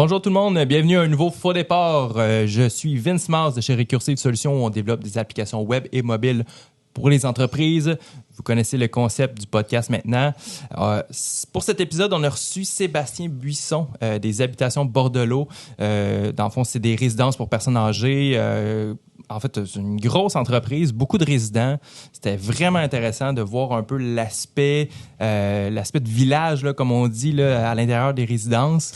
Bonjour tout le monde, bienvenue à un nouveau Faux Départ. Je suis Vince Mars de chez Recursive Solutions où on développe des applications web et mobiles pour les entreprises. Vous connaissez le concept du podcast maintenant. Pour cet épisode, on a reçu Sébastien Buisson des Habitations Bordelot. Dans le fond, c'est des résidences pour personnes âgées. En fait, c'est une grosse entreprise, beaucoup de résidents. C'était vraiment intéressant de voir un peu l'aspect de village, là, comme on dit, là, à l'intérieur des résidences.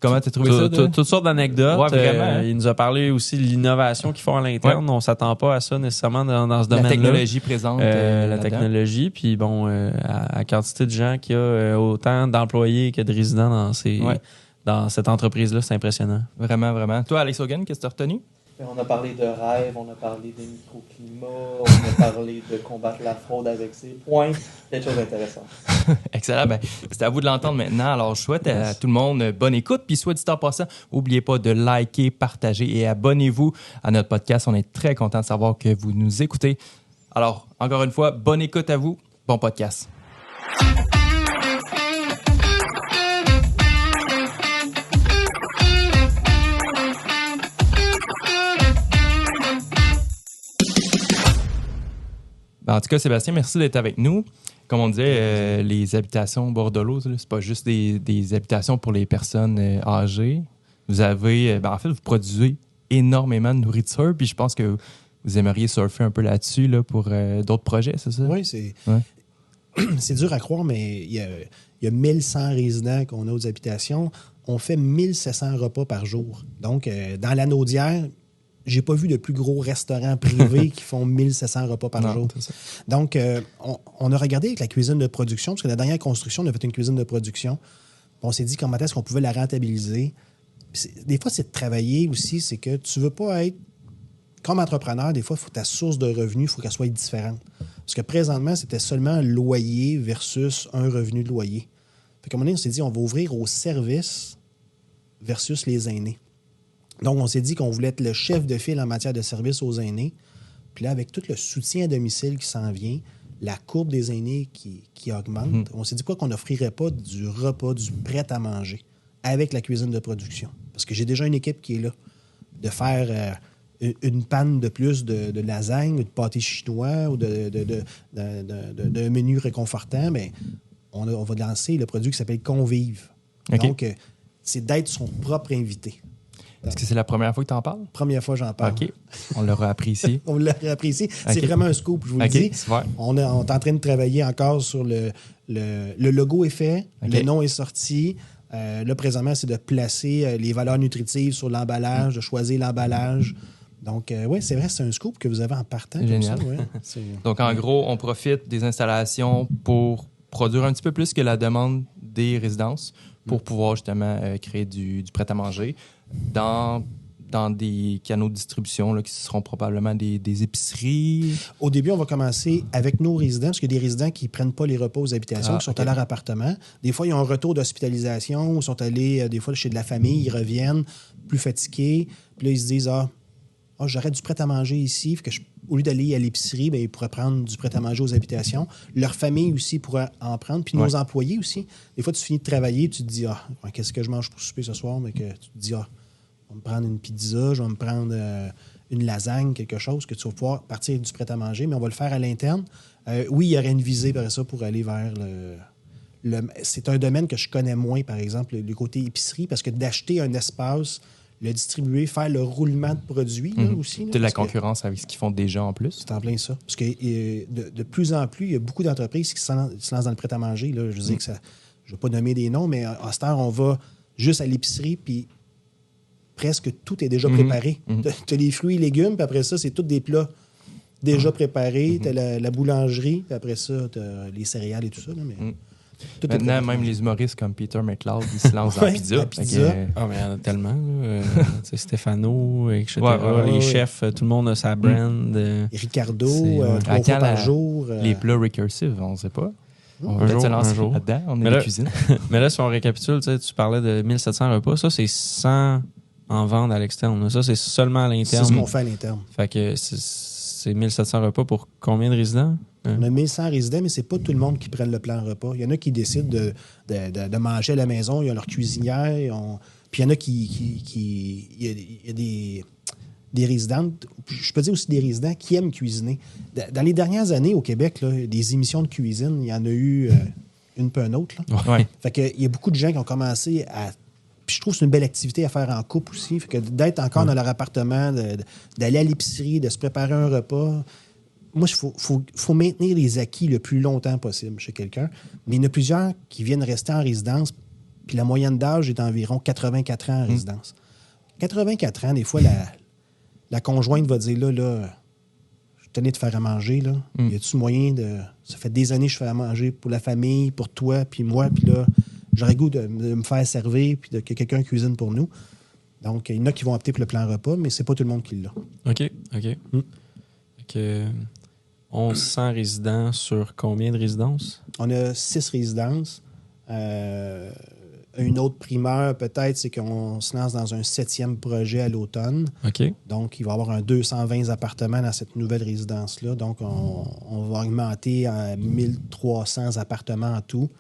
Comment tu as trouvé ça? Toutes sortes d'anecdotes. Ouais, vraiment. Il nous a parlé aussi de l'innovation qu'ils font à l'interne. Ouais. On ne s'attend pas à ça nécessairement dans ce domaine-là. La technologie présente. La technologie. Puis bon, à quantité de gens qu'il y a, autant d'employés que de résidents dans cette entreprise-là, c'est impressionnant. Vraiment, vraiment. Toi, Alex Hogan, qu'est-ce que tu as retenu? On a parlé de rêve, on a parlé de microclimat, on a parlé de combattre la fraude avec ses points. Quelque chose d'intéressant. Excellent. Ben, c'est à vous de l'entendre maintenant. Alors, je souhaite à tout le monde bonne écoute. Puis, soit dit en passant, n'oubliez pas de liker, partager et abonnez-vous à notre podcast. On est très content de savoir que vous nous écoutez. Alors, encore une fois, bonne écoute à vous. Bon podcast. En tout cas, Sébastien, merci d'être avec nous. Comme on disait, les habitations Bordelot, c'est pas juste des habitations pour les personnes âgées. Vous avez, en fait, vous produisez énormément de nourriture, puis je pense que vous aimeriez surfer un peu là-dessus là, pour d'autres projets, c'est ça? Oui, c'est dur à croire, mais il y a 1100 résidents qu'on a aux habitations. On fait 1700 repas par jour. Donc, dans la Naudière, j'ai pas vu de plus gros restaurants privés qui font 1700 repas par jour. Donc, on a regardé avec la cuisine de production, parce que la dernière construction, on a fait une cuisine de production. On s'est dit comment est-ce qu'on pouvait la rentabiliser. Des fois, c'est de travailler aussi, c'est que tu veux pas être... Comme entrepreneur, des fois, il faut que ta source de revenus, il faut qu'elle soit différente. Parce que présentement, c'était seulement un loyer versus un revenu de loyer. Fait qu'à un moment donné, on s'est dit, on va ouvrir aux services versus les aînés. Donc, on s'est dit qu'on voulait être le chef de file en matière de services aux aînés. Puis là, avec tout le soutien à domicile qui s'en vient, la courbe des aînés qui augmente, on s'est dit pourquoi qu'on n'offrirait pas du repas, du prêt à manger avec la cuisine de production. Parce que j'ai déjà une équipe qui est là. De faire une panne de plus de lasagne ou de pâté chinois ou d'un menu réconfortant, bien, on va lancer le produit qui s'appelle Convive. Okay. Donc, c'est d'être son propre invité. Est-ce que c'est la première fois que tu en parles? Première fois que j'en parle. OK. On l'aura apprécié. On l'aura apprécié. C'est vraiment un scoop, je vous le dis. On est en train de travailler encore sur le logo est fait, le nom est sorti. Là, présentement, c'est de placer les valeurs nutritives sur l'emballage, de choisir l'emballage. Donc, oui, c'est vrai, c'est un scoop que vous avez en partant. Génial. Comme ça, Donc, en gros, on profite des installations pour produire un petit peu plus que la demande des résidences pour pouvoir justement créer du prêt-à-manger dans des canaux de distribution là, qui seront probablement des épiceries. Au début, on va commencer avec nos résidents, parce qu'il y a des résidents qui ne prennent pas les repas aux habitations, qui sont à leur appartement. Des fois, ils ont un retour d'hospitalisation, ou sont allés des fois chez de la famille, ils reviennent plus fatigués. Puis là, ils se disent j'aurais du prêt-à-manger ici. Fait que au lieu d'aller à l'épicerie, bien, ils pourraient prendre du prêt-à-manger aux habitations. Leur famille aussi pourrait en prendre. Puis nos employés aussi. Des fois, tu finis de travailler, tu te dis qu'est-ce que je mange pour souper ce soir? Mais que tu te dis je vais me prendre une pizza, je vais me prendre une lasagne, quelque chose que tu vas pouvoir partir du prêt-à-manger, mais on va le faire à l'interne. Oui, il y aurait une visée vers ça pour aller vers c'est un domaine que je connais moins, par exemple, le côté épicerie, parce que d'acheter un espace, le distribuer, faire le roulement de produits là, aussi. Tu as de la concurrence avec ce qu'ils font déjà en plus. C'est en plein ça. Parce que de plus en plus, il y a beaucoup d'entreprises qui se lancent dans le prêt-à-manger. Là. Je veux dire que ça, je ne vais pas nommer des noms, mais à cette heure, on va juste à l'épicerie, puis presque tout est déjà préparé. Tu as les fruits et légumes, puis après ça, c'est tous des plats déjà préparés. Tu as la boulangerie, puis après ça, tu as les céréales et tout ça. Là, mais maintenant, même les humoristes comme Peter McLeod, ils se lancent dans la pizza. La pizza. Mais il y en a tellement. Stéphano, etc. Les chefs, tout le monde a sa brand. Ricardo, 3 fois par jour. Les plats recursive, on ne sait pas. On va un peut-être se lancer jour. là-dedans. On est dans la cuisine. Mais là, si on récapitule, tu parlais de 1700 repas. Ça, c'est 100 en vente à l'externe. Ça, c'est seulement à l'interne. C'est ce qu'on fait à l'interne. Fait que c'est 1700 repas pour combien de résidents? On a 1100 résidents, mais c'est pas tout le monde qui prenne le plan repas. Il y en a qui décident de manger à la maison. Ils ont leur cuisinière. Puis il y en a il y a des résidentes, je peux dire aussi des résidents qui aiment cuisiner. Dans les dernières années au Québec, là, des émissions de cuisine, il y en a eu une peu un autre. Là. Ouais. Fait que il y a beaucoup de gens qui ont commencé à... Puis je trouve que c'est une belle activité à faire en couple aussi. Fait que d'être encore dans leur appartement, d'aller à l'épicerie, de se préparer un repas... Moi, il faut maintenir les acquis le plus longtemps possible chez quelqu'un. Mais il y en a plusieurs qui viennent rester en résidence, puis la moyenne d'âge est environ 84 ans en résidence. 84 ans, des fois, la conjointe va dire, là, je tenais de faire à manger, là. Y a-tu moyen de... Ça fait des années que je fais à manger pour la famille, pour toi, puis moi, puis là, j'aurais goût de me faire servir, puis que quelqu'un cuisine pour nous. Donc, il y en a qui vont opter pour le plan repas, mais c'est pas tout le monde qui l'a. OK. Donc, 1100 résidents sur combien de résidences? On a 6 résidences. Une autre primeur, peut-être, c'est qu'on se lance dans un 7e projet à l'automne. OK. Donc, il va y avoir un 220 appartements dans cette nouvelle résidence-là. Donc, on va augmenter à 1300 appartements en tout.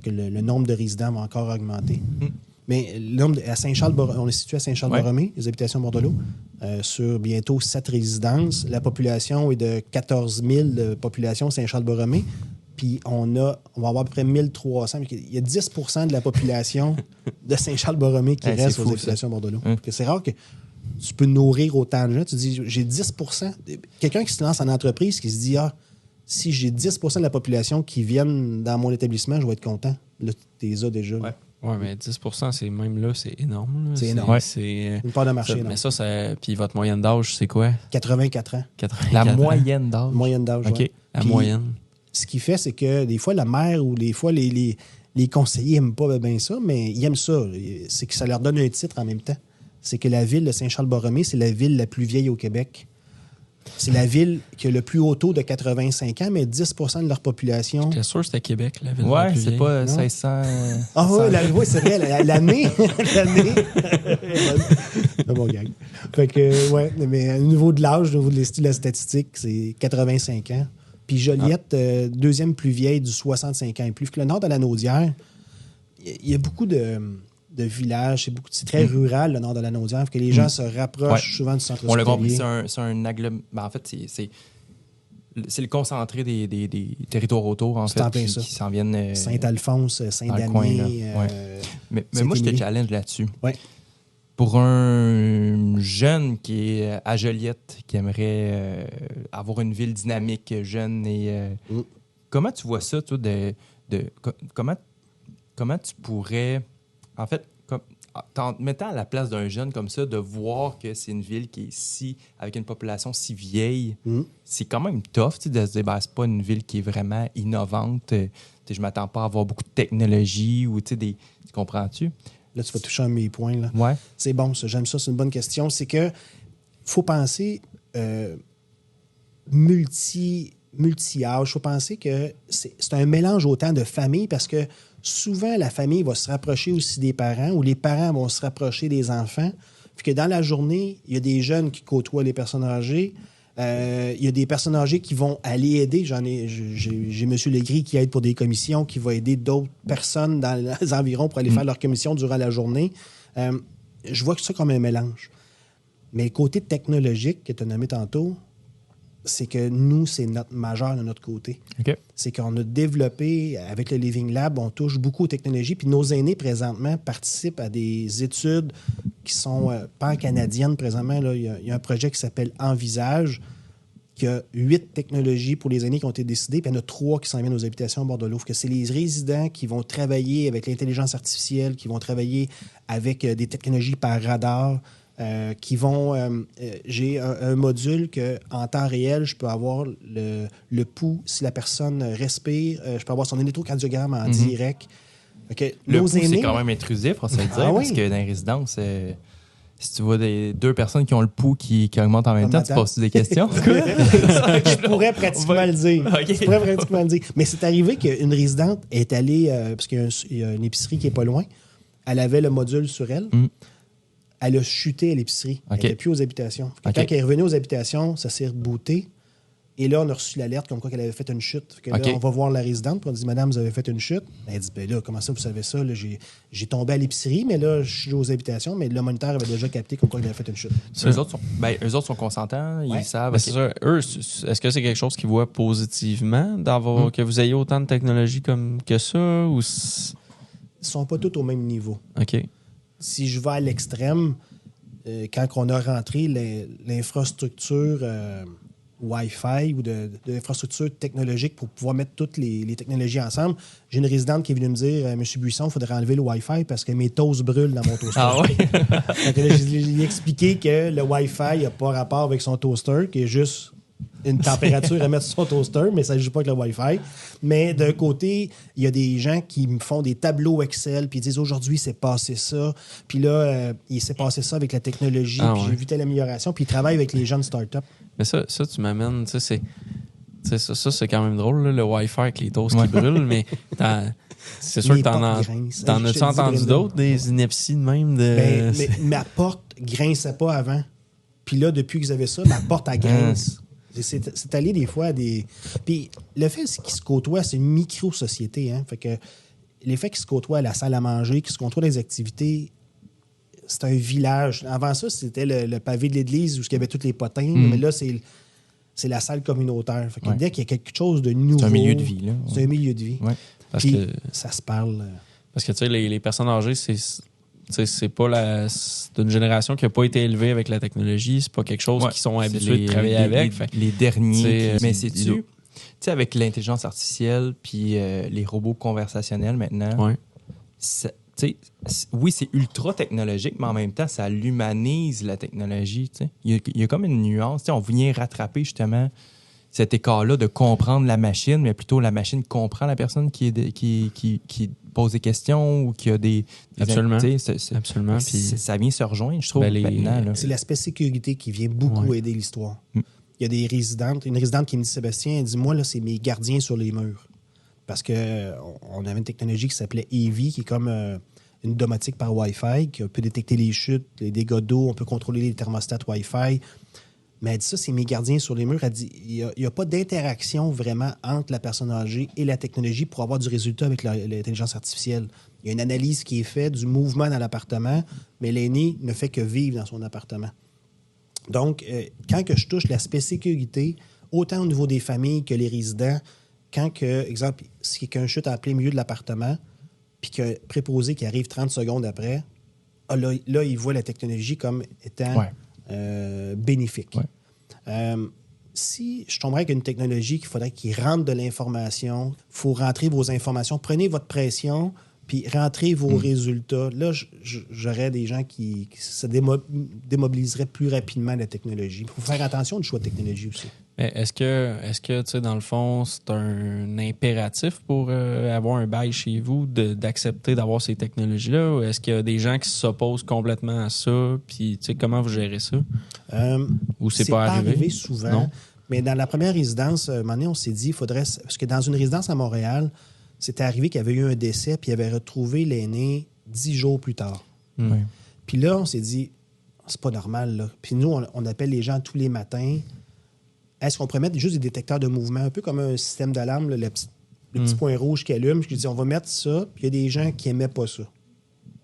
Que le nombre de résidents va encore augmenter. Mais à Saint-Charles, on est situé à Saint-Charles-Borromée, les habitations Bordelot, sur bientôt 7 résidences. La population est de 14 000 de population Saint-Charles-Borromée. Puis on va avoir à peu près 1300. Il y a 10 % de la population de Saint-Charles-Borromée qui reste aux habitations Bordelot. C'est rare que tu peux nourrir autant de gens. Tu dis, j'ai 10 %. Quelqu'un qui se lance en entreprise, qui se dit, si j'ai 10 % de la population qui viennent dans mon établissement, je vais être content. Là, tu les as déjà. Ouais. Oui, mais 10 c'est même là, c'est énorme. Là. C'est énorme. Ouais. C'est une part de marché. Mais ça, puis votre moyenne d'âge, c'est quoi? 84 ans. 84 La ans. moyenne d'âge. Moyenne d'âge, OK. ouais. La Puis, moyenne. Ce qui fait, c'est que des fois, la mère ou des fois, les conseillers n'aiment pas bien ça, mais ils aiment ça. C'est que ça leur donne un titre en même temps. C'est que la ville de Saint-Charles-Borromée, c'est la ville la plus vieille au Québec. C'est la ville qui a le plus haut taux de 85 ans, mais 10 % de leur population... J'étais sûr que c'était Québec, la ville la Ouais, plus c'est vieille. pas Non? 1600... Ah oui, c'est vrai, l'année. L'année. C'est bon gag. Fait que, ouais, mais au niveau de l'âge, au niveau de la statistique, c'est 85 ans. Puis Joliette, deuxième plus vieille du 65 ans et plus. Fait que le nord de la Naudière, il y a beaucoup de villages, c'est très rural, le nord de la Naudière. Fait que les gens se rapprochent souvent du centre On l'a compris, hospitalier. c'est un en fait, c'est le concentré des territoires autour, en C'est fait, en plein ça. qui s'en viennent... Saint-Alphonse, dans le coin, là. Saint-Damien. Mais moi, je te Saint-Émilie. challenge là-dessus. Ouais. Pour un jeune qui est à Joliette, qui aimerait avoir une ville dynamique, jeune, et comment tu vois ça, toi, comment tu pourrais, en fait, en te mettant à la place d'un jeune comme ça, de voir que c'est une ville qui est avec une population si vieille, c'est quand même tough, tu sais, de se dire, ben, c'est pas une ville qui est vraiment innovante. Je m'attends pas à avoir beaucoup de technologie ou, tu comprends-tu? Là, tu vas toucher un de mes points. Là. Ouais. C'est bon, ça. J'aime ça. C'est une bonne question. C'est que faut penser multi-âge. Il faut penser que c'est un mélange autant de familles parce que souvent, la famille va se rapprocher aussi des parents ou les parents vont se rapprocher des enfants. Puis que dans la journée, il y a des jeunes qui côtoient les personnes âgées. Il y a des personnes âgées qui vont aller aider. J'ai M. Legris qui aide pour des commissions, qui va aider d'autres personnes dans les environs pour aller faire leur commission durant la journée. Je vois ça comme un mélange. Mais le côté technologique que tu as nommé tantôt, c'est que nous, c'est notre majeur de notre côté. OK. C'est qu'on a développé, avec le Living Lab, on touche beaucoup aux technologies. Puis nos aînés, présentement, participent à des études qui sont pan-canadiennes. Présentement, là, il y a un projet qui s'appelle Envisage, qui a 8 technologies pour les aînés qui ont été décidées, puis il y en a 3 qui s'en viennent aux habitations Bordelot. Que c'est les résidents qui vont travailler avec l'intelligence artificielle, qui vont travailler avec des technologies par radar, qui vont... j'ai un module que en temps réel, je peux avoir le pouls, si la personne respire, je peux avoir son électrocardiogramme en direct. Okay. Le Nos pouls, c'est aînés... quand même intrusif, on se le dire, Ah parce oui? que dans les résidences, si tu vois deux personnes qui ont le pouls qui augmente en même temps, tu poses des questions? Je pourrais pratiquement le dire. OK. Je pourrais pratiquement le dire. Mais c'est arrivé qu'une résidente est allée, parce qu'il y a une épicerie qui n'est pas loin, elle avait le module sur elle. Elle a chuté à l'épicerie. OK. Elle n'était plus aux habitations. Quand OK. elle est revenue aux habitations, ça s'est rebooté. Et là, on a reçu l'alerte comme quoi qu'elle avait fait une chute. Fait que là, on va voir la résidente, puis on dit, madame, vous avez fait une chute. Elle dit, ben là, comment ça, vous savez ça? Là, j'ai tombé à l'épicerie, mais là, je suis aux habitations, mais le moniteur avait déjà capté comme quoi elle avait fait une chute. Eux autres sont consentants, ils savent. Ben, c'est ça. Eux, est-ce que c'est quelque chose qu'ils voient positivement d'avoir que vous ayez autant de technologie comme que ça? Ou Ils sont pas tous au même niveau. OK. Si je vais à l'extrême, quand on a rentré l'infrastructure Wi-Fi ou de l'infrastructure technologique pour pouvoir mettre toutes les technologies ensemble, j'ai une résidente qui est venue me dire, Monsieur Buisson, il faudrait enlever le Wi-Fi parce que mes toasts brûlent dans mon toaster. Ah ouais? Donc là, j'ai expliqué que le Wi-Fi n'a pas rapport avec son toaster, qui est juste une température à mettre sur son toaster, mais ça ne joue pas avec le Wi-Fi. Mais d'un côté, il y a des gens qui me font des tableaux Excel, puis ils disent aujourd'hui, c'est passé ça. Puis là, il s'est passé ça avec la technologie, puis j'ai vu telle amélioration, puis ils travaillent avec les jeunes startups. Mais ça tu m'amènes, tu sais, ça, c'est quand même drôle, là, le Wi-Fi avec les toasts qui brûlent, mais c'est sûr que t'en as-tu entendu d'autres, des inepties de même? Mais ma porte grinçait pas avant. Puis là, depuis qu'ils avaient ça, ma porte, elle grince. C'est allé des fois à des... Puis le fait qu'ils se côtoient, c'est une micro-société. Hein? Fait que les faits qu'ils se côtoient à la salle à manger, qu'ils se côtoient les activités, c'est un village. Avant ça, c'était le pavé de l'église où il y avait tous les potins. Mais là, c'est la salle communautaire. Fait que dès qu'il y a quelque chose de nouveau... C'est un milieu de vie, là. C'est un milieu de vie. Ouais. Puis ça se parle... Parce que, tu sais, les personnes âgées, c'est pas c'est une génération qui n'a pas été élevée avec la technologie. C'est pas quelque chose qu'ils sont habitués de travailler avec. Les derniers. Mais c'est-tu... Tu sais, avec l'intelligence artificielle puis les robots conversationnels maintenant, oui, c'est ultra technologique, mais en même temps, ça l'humanise, la technologie. Il y a comme une nuance. On vient rattraper justement cet écart-là de comprendre la machine, mais plutôt la machine comprend la personne qui pose des questions ou qui a des Absolument. Absolument. Puis ça vient se rejoindre, je trouve, maintenant. Là. C'est l'aspect sécurité qui vient beaucoup aider l'histoire. Il y a des résidentes, une résidente qui me dit, Sébastien, elle dit, moi, là, c'est mes gardiens sur les murs. Parce qu'on avait une technologie qui s'appelait EV, qui est comme une domotique par Wi-Fi, qui peut détecter les chutes, les dégâts d'eau, on peut contrôler les thermostats Wi-Fi. Mais elle dit ça, c'est mes gardiens sur les murs. Elle dit, il n'y a pas d'interaction vraiment entre la personne âgée et la technologie pour avoir du résultat avec l'intelligence artificielle. Il y a une analyse qui est faite du mouvement dans l'appartement, mais l'aîné ne fait que vivre dans son appartement. Donc, quand que je touche l'aspect sécurité, autant au niveau des familles que les résidents, quand, exemple, si quelqu'un chute en plein milieu de l'appartement, puis qu'il y a un préposé qui arrive 30 secondes après, là, il voit la technologie comme étant bénéfique. Si je tomberais avec une technologie qu'il faudrait qu'il rentre de l'information, il faut rentrer vos informations, prenez votre pression, puis rentrez vos résultats. Là, j'aurais des gens qui se démobiliseraient plus rapidement de la technologie. Il faut faire attention au choix de technologie aussi. Mais est-ce que tu sais, dans le fond, c'est un impératif pour avoir un bail chez vous d'accepter d'avoir ces technologies-là? Ou est-ce qu'il y a des gens qui s'opposent complètement à ça? Puis, tu sais, comment vous gérez ça? Ou c'est pas arrivé souvent. Non? Mais dans la première résidence, un moment donné, on s'est dit, il faudrait... Parce que dans une résidence à Montréal, c'était arrivé qu'il y avait eu un décès, puis il avait retrouvé l'aîné 10 jours plus tard. Puis là, on s'est dit, c'est pas normal, là. Puis nous, on appelle les gens tous les matins. Est-ce qu'on pourrait mettre juste des détecteurs de mouvement, un peu comme un système d'alarme, le petit point rouge qui allume? Je lui dis, on va mettre ça. Puis il y a des gens qui n'aimaient pas ça.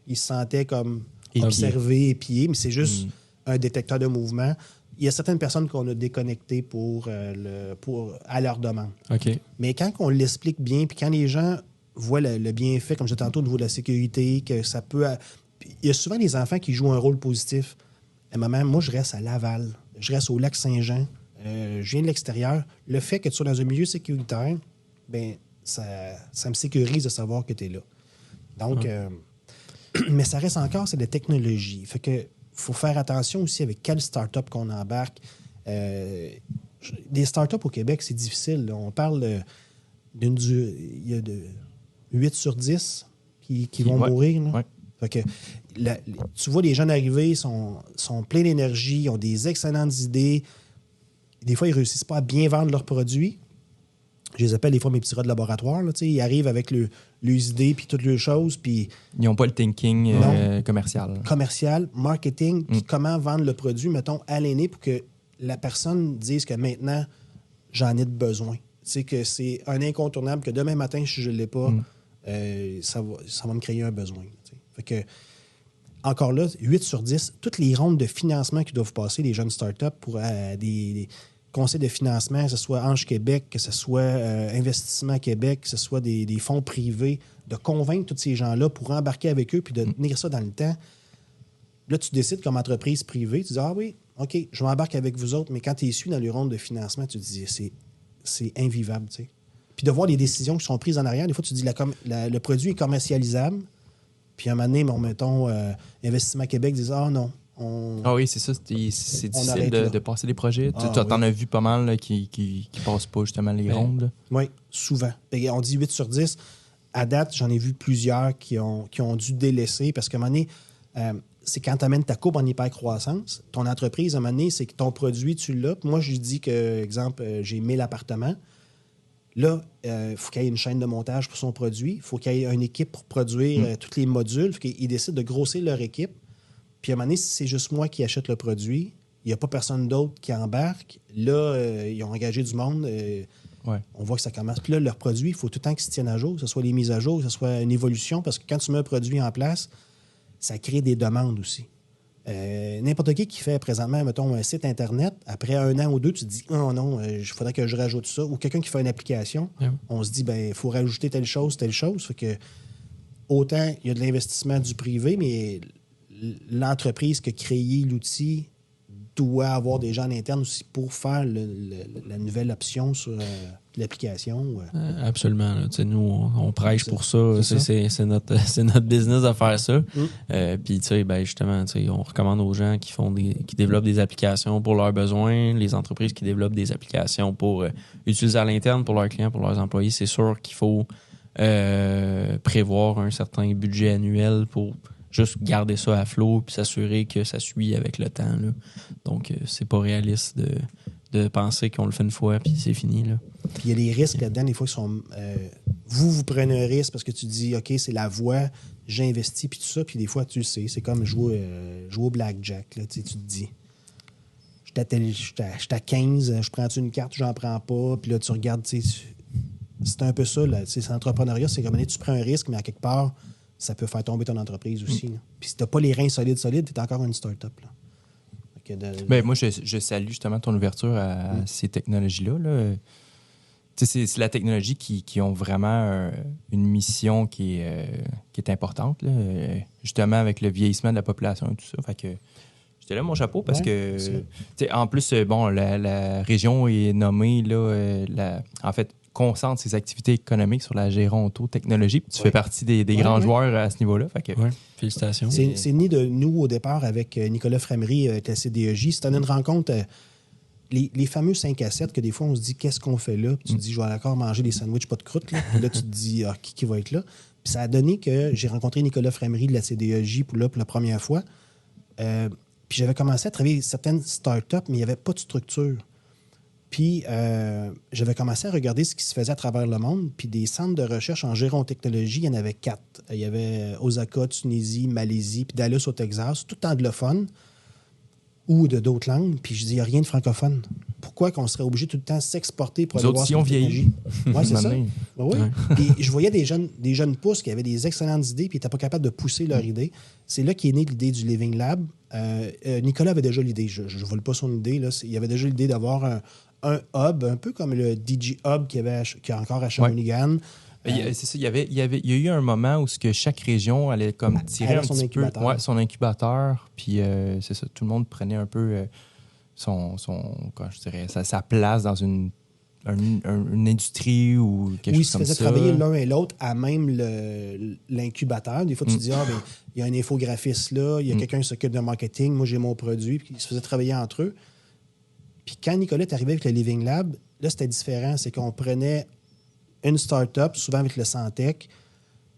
Ils se sentaient comme observés, épiés, mais c'est juste un détecteur de mouvement. Il y a certaines personnes qu'on a déconnectées à leur demande. OK. Mais quand on l'explique bien, puis quand les gens voient le bienfait, comme je disais tantôt, au niveau de la sécurité, que ça peut... Il y a souvent des enfants qui jouent un rôle positif. Maman, moi, je reste à Laval. Je reste au Lac-Saint-Jean. Je viens de l'extérieur. Le fait que tu sois dans un milieu sécuritaire, ben ça me sécurise de savoir que tu es là. Donc, mais ça reste encore, c'est de la technologie. Fait que faut faire attention aussi avec quelle start-up qu'on embarque. Des start-up au Québec, c'est difficile. Là. On parle il y a de 8 sur 10 qui vont mourir. Là. Ouais. Fait que tu vois les jeunes arriver, sont pleins d'énergie, ils ont des excellentes idées. Des fois, ils ne réussissent pas à bien vendre leurs produits. Je les appelle des fois mes petits rats de laboratoire. Là, ils arrivent avec leurs idées puis toutes leurs choses. Puis ils n'ont pas le thinking commercial. Commercial, marketing, puis comment vendre le produit, mettons, à l'aîné pour que la personne dise que maintenant, j'en ai de besoin. Tu sais que c'est un incontournable que demain matin, si je ne l'ai pas, ça va me créer un besoin. Tu sais. Fait que, encore là, 8 sur 10, toutes les rondes de financement qui doivent passer, les jeunes startups, pour des conseils de financement, que ce soit Ange Québec, que ce soit Investissement Québec, que ce soit des fonds privés, de convaincre tous ces gens-là pour embarquer avec eux puis de tenir ça dans le temps. Là, tu décides comme entreprise privée, tu dis « Ah oui, OK, je m'embarque avec vous autres », mais quand tu es issu dans les rondes de financement, tu te dis « C'est invivable. » tu sais. Puis de voir les décisions qui sont prises en arrière, des fois, tu te dis le produit est commercialisable, puis à un moment donné, mettons, Investissement Québec dit « Ah non, Ah oui, c'est ça. C'est difficile de passer les projets. Ah, T'en as vu pas mal là, qui passent pas justement les rondes. Oui, souvent. On dit 8 sur 10. À date, j'en ai vu plusieurs qui ont dû délaisser parce qu'à un moment donné, c'est quand tu amènes ta courbe en hypercroissance, ton entreprise, à un moment donné, c'est que ton produit, tu l'as. Puis moi, je dis que, exemple, j'ai 1000 appartements. Là, il faut qu'il y ait une chaîne de montage pour son produit. Il faut qu'il y ait une équipe pour produire tous les modules. Il faut qu'ils décident de grossir leur équipe. Puis à un moment donné, si c'est juste moi qui achète le produit, il n'y a pas personne d'autre qui embarque. Là, ils ont engagé du monde. On voit que ça commence. Puis là, leur produit, il faut tout le temps qu'ils se tiennent à jour, que ce soit les mises à jour, que ce soit une évolution, parce que quand tu mets un produit en place, ça crée des demandes aussi. N'importe qui fait présentement, mettons, un site Internet, après 1 an ou 2, tu te dis « Oh non, il faudrait que je rajoute ça. » Ou quelqu'un qui fait une application, on se dit « il faut rajouter telle chose. » Fait que autant il y a de l'investissement du privé, mais l'entreprise qui a créé l'outil doit avoir des gens en interne aussi pour faire la nouvelle option sur l'application. Absolument. Là. Nous, on prêche pour ça. C'est notre business de faire ça. Puis, justement, on recommande aux gens qui développent des applications pour leurs besoins, les entreprises qui développent des applications pour utiliser à l'interne pour leurs clients, pour leurs employés. C'est sûr qu'il faut prévoir un certain budget annuel pour juste garder ça à flot puis s'assurer que ça suit avec le temps. Là. Donc, c'est pas réaliste de penser qu'on le fait une fois puis c'est fini. Là. Puis il y a des risques là-dedans, des fois, qui sont... vous prenez un risque parce que tu dis, OK, c'est la voie, j'investis, puis tout ça. Puis des fois, tu sais, c'est comme jouer au blackjack. Là, tu te dis, je suis à 15, je prends-tu une carte, j'en prends pas. Puis là, tu regardes, c'est un peu ça. Là, c'est l'entrepreneuriat, c'est comme tu prends un risque, mais à quelque part, ça peut faire tomber ton entreprise aussi. Là. Puis si tu n'as pas les reins solides, tu es encore une start-up. Là. Moi, je salue justement ton ouverture à ces technologies-là. Là. C'est la technologie qui ont vraiment une mission qui est importante, là, justement avec le vieillissement de la population et tout ça. Fait que je te lève mon chapeau parce que, en plus, la région est nommée, là, en fait, concentre ses activités économiques sur la gérontotechnologie. Puis tu fais partie des grands joueurs à ce niveau-là. Fait que, félicitations. C'est né de nous au départ avec Nicolas Framery avec la CDEJ. C'était une rencontre, les fameux 5 à 7 que des fois on se dit qu'est-ce qu'on fait là? Puis tu te dis je vais encore manger des sandwichs pas de croûte. Là, puis là tu te dis qui va être là? Puis ça a donné que j'ai rencontré Nicolas Framery de la CDEJ pour la première fois. Puis j'avais commencé à travailler certaines startups, mais il n'y avait pas de structure. Puis, j'avais commencé à regarder ce qui se faisait à travers le monde. Puis, des centres de recherche en gérontechnologie, il y en avait 4. Il y avait Osaka, Tunisie, Malaisie, puis Dallas au Texas, tout anglophone ou de d'autres langues. Puis, je dis, il n'y a rien de francophone. Pourquoi qu'on serait obligé tout le temps de s'exporter pour aller voir cette technologie? Oui, c'est ça. Oui. Puis, je voyais des jeunes pousses qui avaient des excellentes idées puis qui n'étaient pas capables de pousser leur idée. C'est là qu'est née l'idée du Living Lab. Nicolas avait déjà l'idée. Je ne vole pas son idée. Là. Il avait déjà l'idée d'avoir un hub, un peu comme le DJ Hub qu'il y a encore à Shawinigan. C'est ça, il y a eu un moment où chaque région allait comme tirer un petit peu son incubateur. Puis c'est ça, tout le monde prenait un peu sa place dans une industrie ou quelque chose comme ça. Oui, ils se faisaient travailler l'un et l'autre à même l'incubateur. Des fois, tu te dis, il y a un infographiste là, il y a quelqu'un qui s'occupe de marketing, moi j'ai mon produit, puis ils se faisaient travailler entre eux. Puis quand Nicolas est arrivé avec le Living Lab, là, c'était différent. C'est qu'on prenait une start-up, souvent avec le Santec,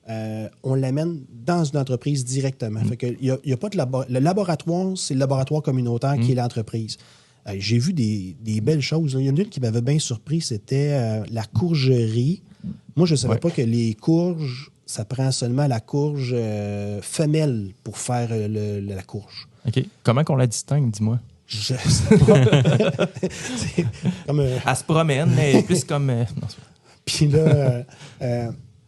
on l'amène dans une entreprise directement. Fait que il y a pas de le laboratoire, c'est le laboratoire communautaire qui est l'entreprise. J'ai vu des belles choses. Il y en a une qui m'avait bien surpris, c'était la courgerie. Moi, je ne savais pas que les courges, ça prend seulement la courge femelle pour faire la courge. OK. Comment qu'on la distingue, dis-moi? Je sais pas. C'est comme... Elle se promène, mais plus comme... non, c'est pas- Puis là,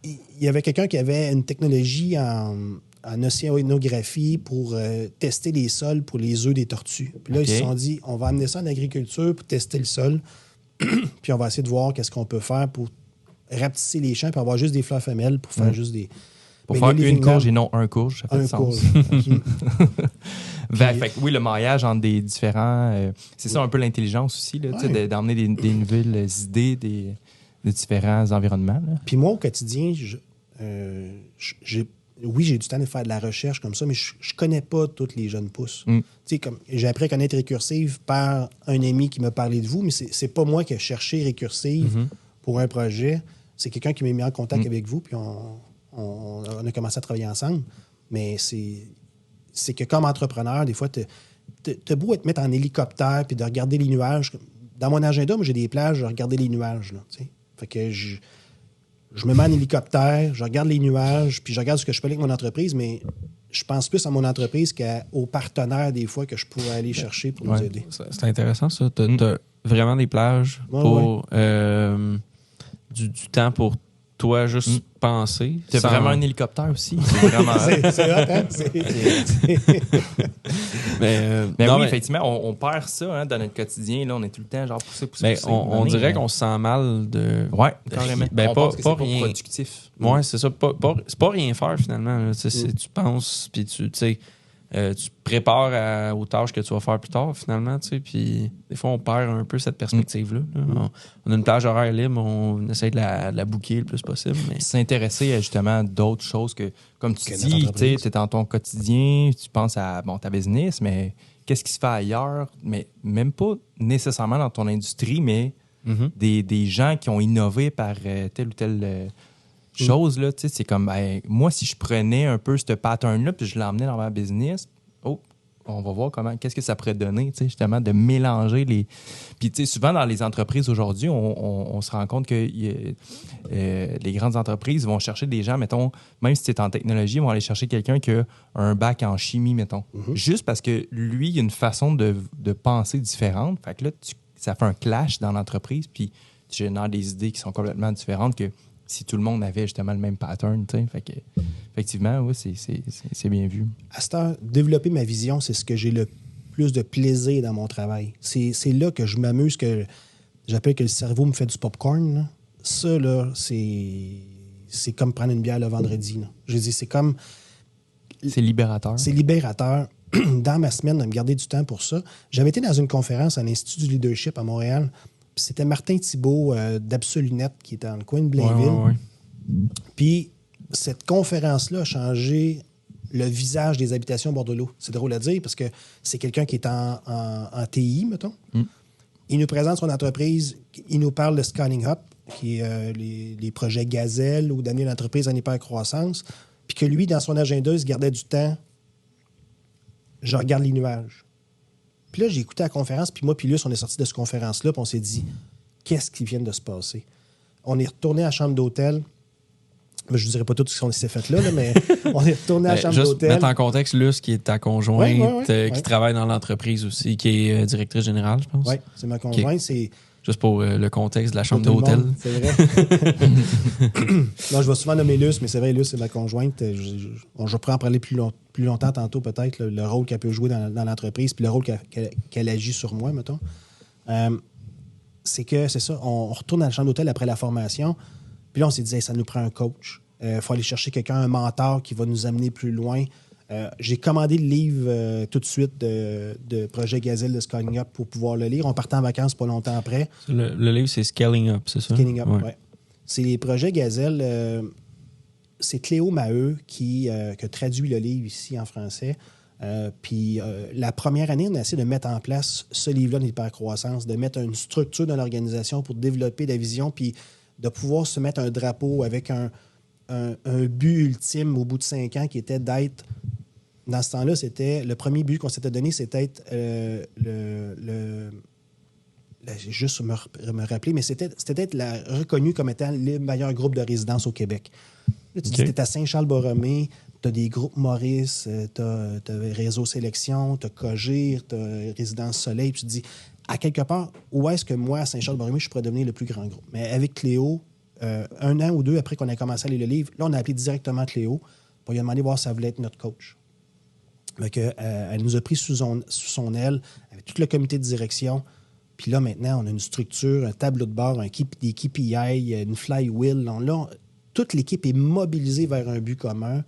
il y avait quelqu'un qui avait une technologie en océanographie pour tester les sols pour les œufs des tortues. Puis là, OK. ils se sont dit, on va amener ça en agriculture pour tester le sol. Puis on va essayer de voir qu'est-ce qu'on peut faire pour rapetisser les champs puis avoir juste des fleurs femelles pour faire juste des... Pour Mais faire le une living courge lab, et non un courge, ça fait un du sens. courge. Fait que oui, le maillage entre des différents... c'est ça un peu l'intelligence aussi, là, tu sais, Ouais. d'emmener des nouvelles idées de différents environnements. Là. Puis moi, au quotidien, oui, j'ai du temps de faire de la recherche comme ça, mais je connais pas toutes les jeunes pousses. Mm. Tu sais, comme j'ai appris à connaître Récursive par un ami qui m'a parlé de vous, mais c'est pas moi qui ai cherché Récursive pour un projet. C'est quelqu'un qui m'a mis en contact avec vous, puis on a commencé à travailler ensemble. Mais c'est que comme entrepreneur, des fois, t'as beau te mettre en hélicoptère puis de regarder les nuages. Dans mon agenda, moi, j'ai des plages, je regardais les nuages. Là, tu sais. Fait que je me mets en hélicoptère, je regarde les nuages, puis je regarde ce que je peux avec mon entreprise, mais je pense plus à mon entreprise qu'aux partenaires, des fois, que je pourrais aller chercher pour nous Ouais. aider. C'est intéressant, ça. T'as vraiment des plages Ouais, pour du temps pour toi juste penser. C'est sans- vraiment un hélicoptère aussi. C'est vraiment... C'est hot, hein? Mais non, oui, mais- effectivement, on perd ça hein, dans notre quotidien. Là, on est tout le temps genre poussé. mais on dirait qu'on se sent mal de. Ouais, carrément. Ben, on pas- pense que pas c'est rien. productif. Ouais, c'est ça. C'est pas rien faire finalement. Là. Tu sais, tu penses, puis tu sais, tu te prépares aux tâches que tu vas faire plus tard finalement. Tu sais, puis des fois, on perd un peu cette perspective-là. là. On a une plage horaire libre, on essaie de la booker le plus possible. Mais... S'intéresser à justement d'autres choses que, comme tu Que notre dis, tu entreprise. es dans ton quotidien, tu penses à ta business, mais qu'est-ce qui se fait ailleurs? Mais même pas nécessairement dans ton industrie, mais des gens qui ont innové par telle ou telle chose. Là, tu sais, c'est comme, ben, moi, si je prenais un peu ce pattern-là puis je l'emmenais dans ma business, on va voir qu'est-ce que ça pourrait donner, tu sais, justement, de mélanger les... Puis, tu sais, souvent, dans les entreprises aujourd'hui, on se rend compte que les grandes entreprises vont chercher des gens, mettons, même si c'est en technologie, ils vont aller chercher quelqu'un qui a un bac en chimie, mettons. Juste parce que lui, il a une façon de penser différente. Fait que là, ça fait un clash dans l'entreprise, puis tu génères des idées qui sont complètement différentes que si tout le monde avait justement le même pattern, tu sais. Fait que, effectivement, oui, c'est bien vu. À cette heure, développer ma vision, c'est ce que j'ai le plus de plaisir dans mon travail. C'est là que je m'amuse, que j'appelle que le cerveau me fait du popcorn. Là. Ça, là, c'est comme prendre une bière le vendredi. Là. Je dis, c'est comme... C'est libérateur. C'est libérateur dans ma semaine de me garder du temps pour ça. J'avais été dans une conférence à l'Institut du leadership à Montréal. Puis c'était Martin Thibault d'Absolunet qui était dans le coin de Blainville. Ouais. Puis cette conférence-là a changé le visage des habitations Bordelot. C'est drôle à dire parce que c'est quelqu'un qui est en TI, mettons. Il nous présente son entreprise, il nous parle de Scanning Up, qui est les projets Gazelle ou d'amener l'entreprise en hypercroissance. Puis que lui, dans son agenda, il se gardait du temps. Je regarde les nuages. Puis là, j'ai écouté la conférence, puis moi, puis Luce, on est sortis de cette conférence-là, puis on s'est dit, qu'est-ce qui vient de se passer? On est retourné à la chambre d'hôtel. Je ne dirais pas tout ce qu'on s'est fait là, mais on est retourné à la chambre Juste d'hôtel. mettre en contexte, Luce, qui est ta conjointe, Ouais. qui travaille dans l'entreprise aussi, qui est directrice générale, je pense. Oui, c'est ma conjointe. C'est Juste pour le contexte de la chambre pour tout le d'hôtel. monde, c'est vrai. Non, je vais souvent nommer Luce, mais c'est vrai, Luce, c'est ma conjointe. Je pourrais en parler plus longtemps tantôt, peut-être, le rôle qu'elle peut jouer dans l'entreprise, puis le rôle qu'elle agit sur moi, mettons. C'est ça, on retourne à la chambre d'hôtel après la formation, puis là, on s'est dit, hey, ça nous prend un coach. Il faut aller chercher quelqu'un, un mentor qui va nous amener plus loin. J'ai commandé le livre tout de suite de Projet Gazelle de Scanning Up pour pouvoir le lire. On partait en vacances pas longtemps après. Le livre, c'est Scaling Up, c'est ça? Scaling Up, Ouais. ouais. C'est les projets Gazelle. C'est Cléo Maheu qui a traduit le livre ici en français. Puis la première année, on a essayé de mettre en place ce livre-là d'hypercroissance, de mettre une structure dans l'organisation pour développer la vision, puis de pouvoir se mettre un drapeau avec un but ultime au bout de 5 ans qui était d'être... Dans ce temps-là, c'était le premier but qu'on s'était donné, c'était j'ai juste me rappeler, mais c'était d'être reconnu comme étant le meilleur groupe de résidence au Québec. Là, tu dis, t'es à Saint-Charles-Borromée, Tu as des groupes Maurice, tu as Réseau Sélection, tu as Cogir, tu as Résidence Soleil. Puis tu te dis, à quelque part, où est-ce que moi, à Saint-Charles-de-Borromée, je pourrais devenir le plus grand groupe? Mais avec Cléo, 1 an ou 2 après qu'on a commencé à lire le livre, là, on a appelé directement Cléo pour lui demander voir si elle voulait être notre coach. Donc, elle nous a pris sous son aile, avec tout le comité de direction. Puis là, maintenant, on a une structure, un tableau de bord, des KPI, une flywheel. Là, toute l'équipe est mobilisée vers un but commun.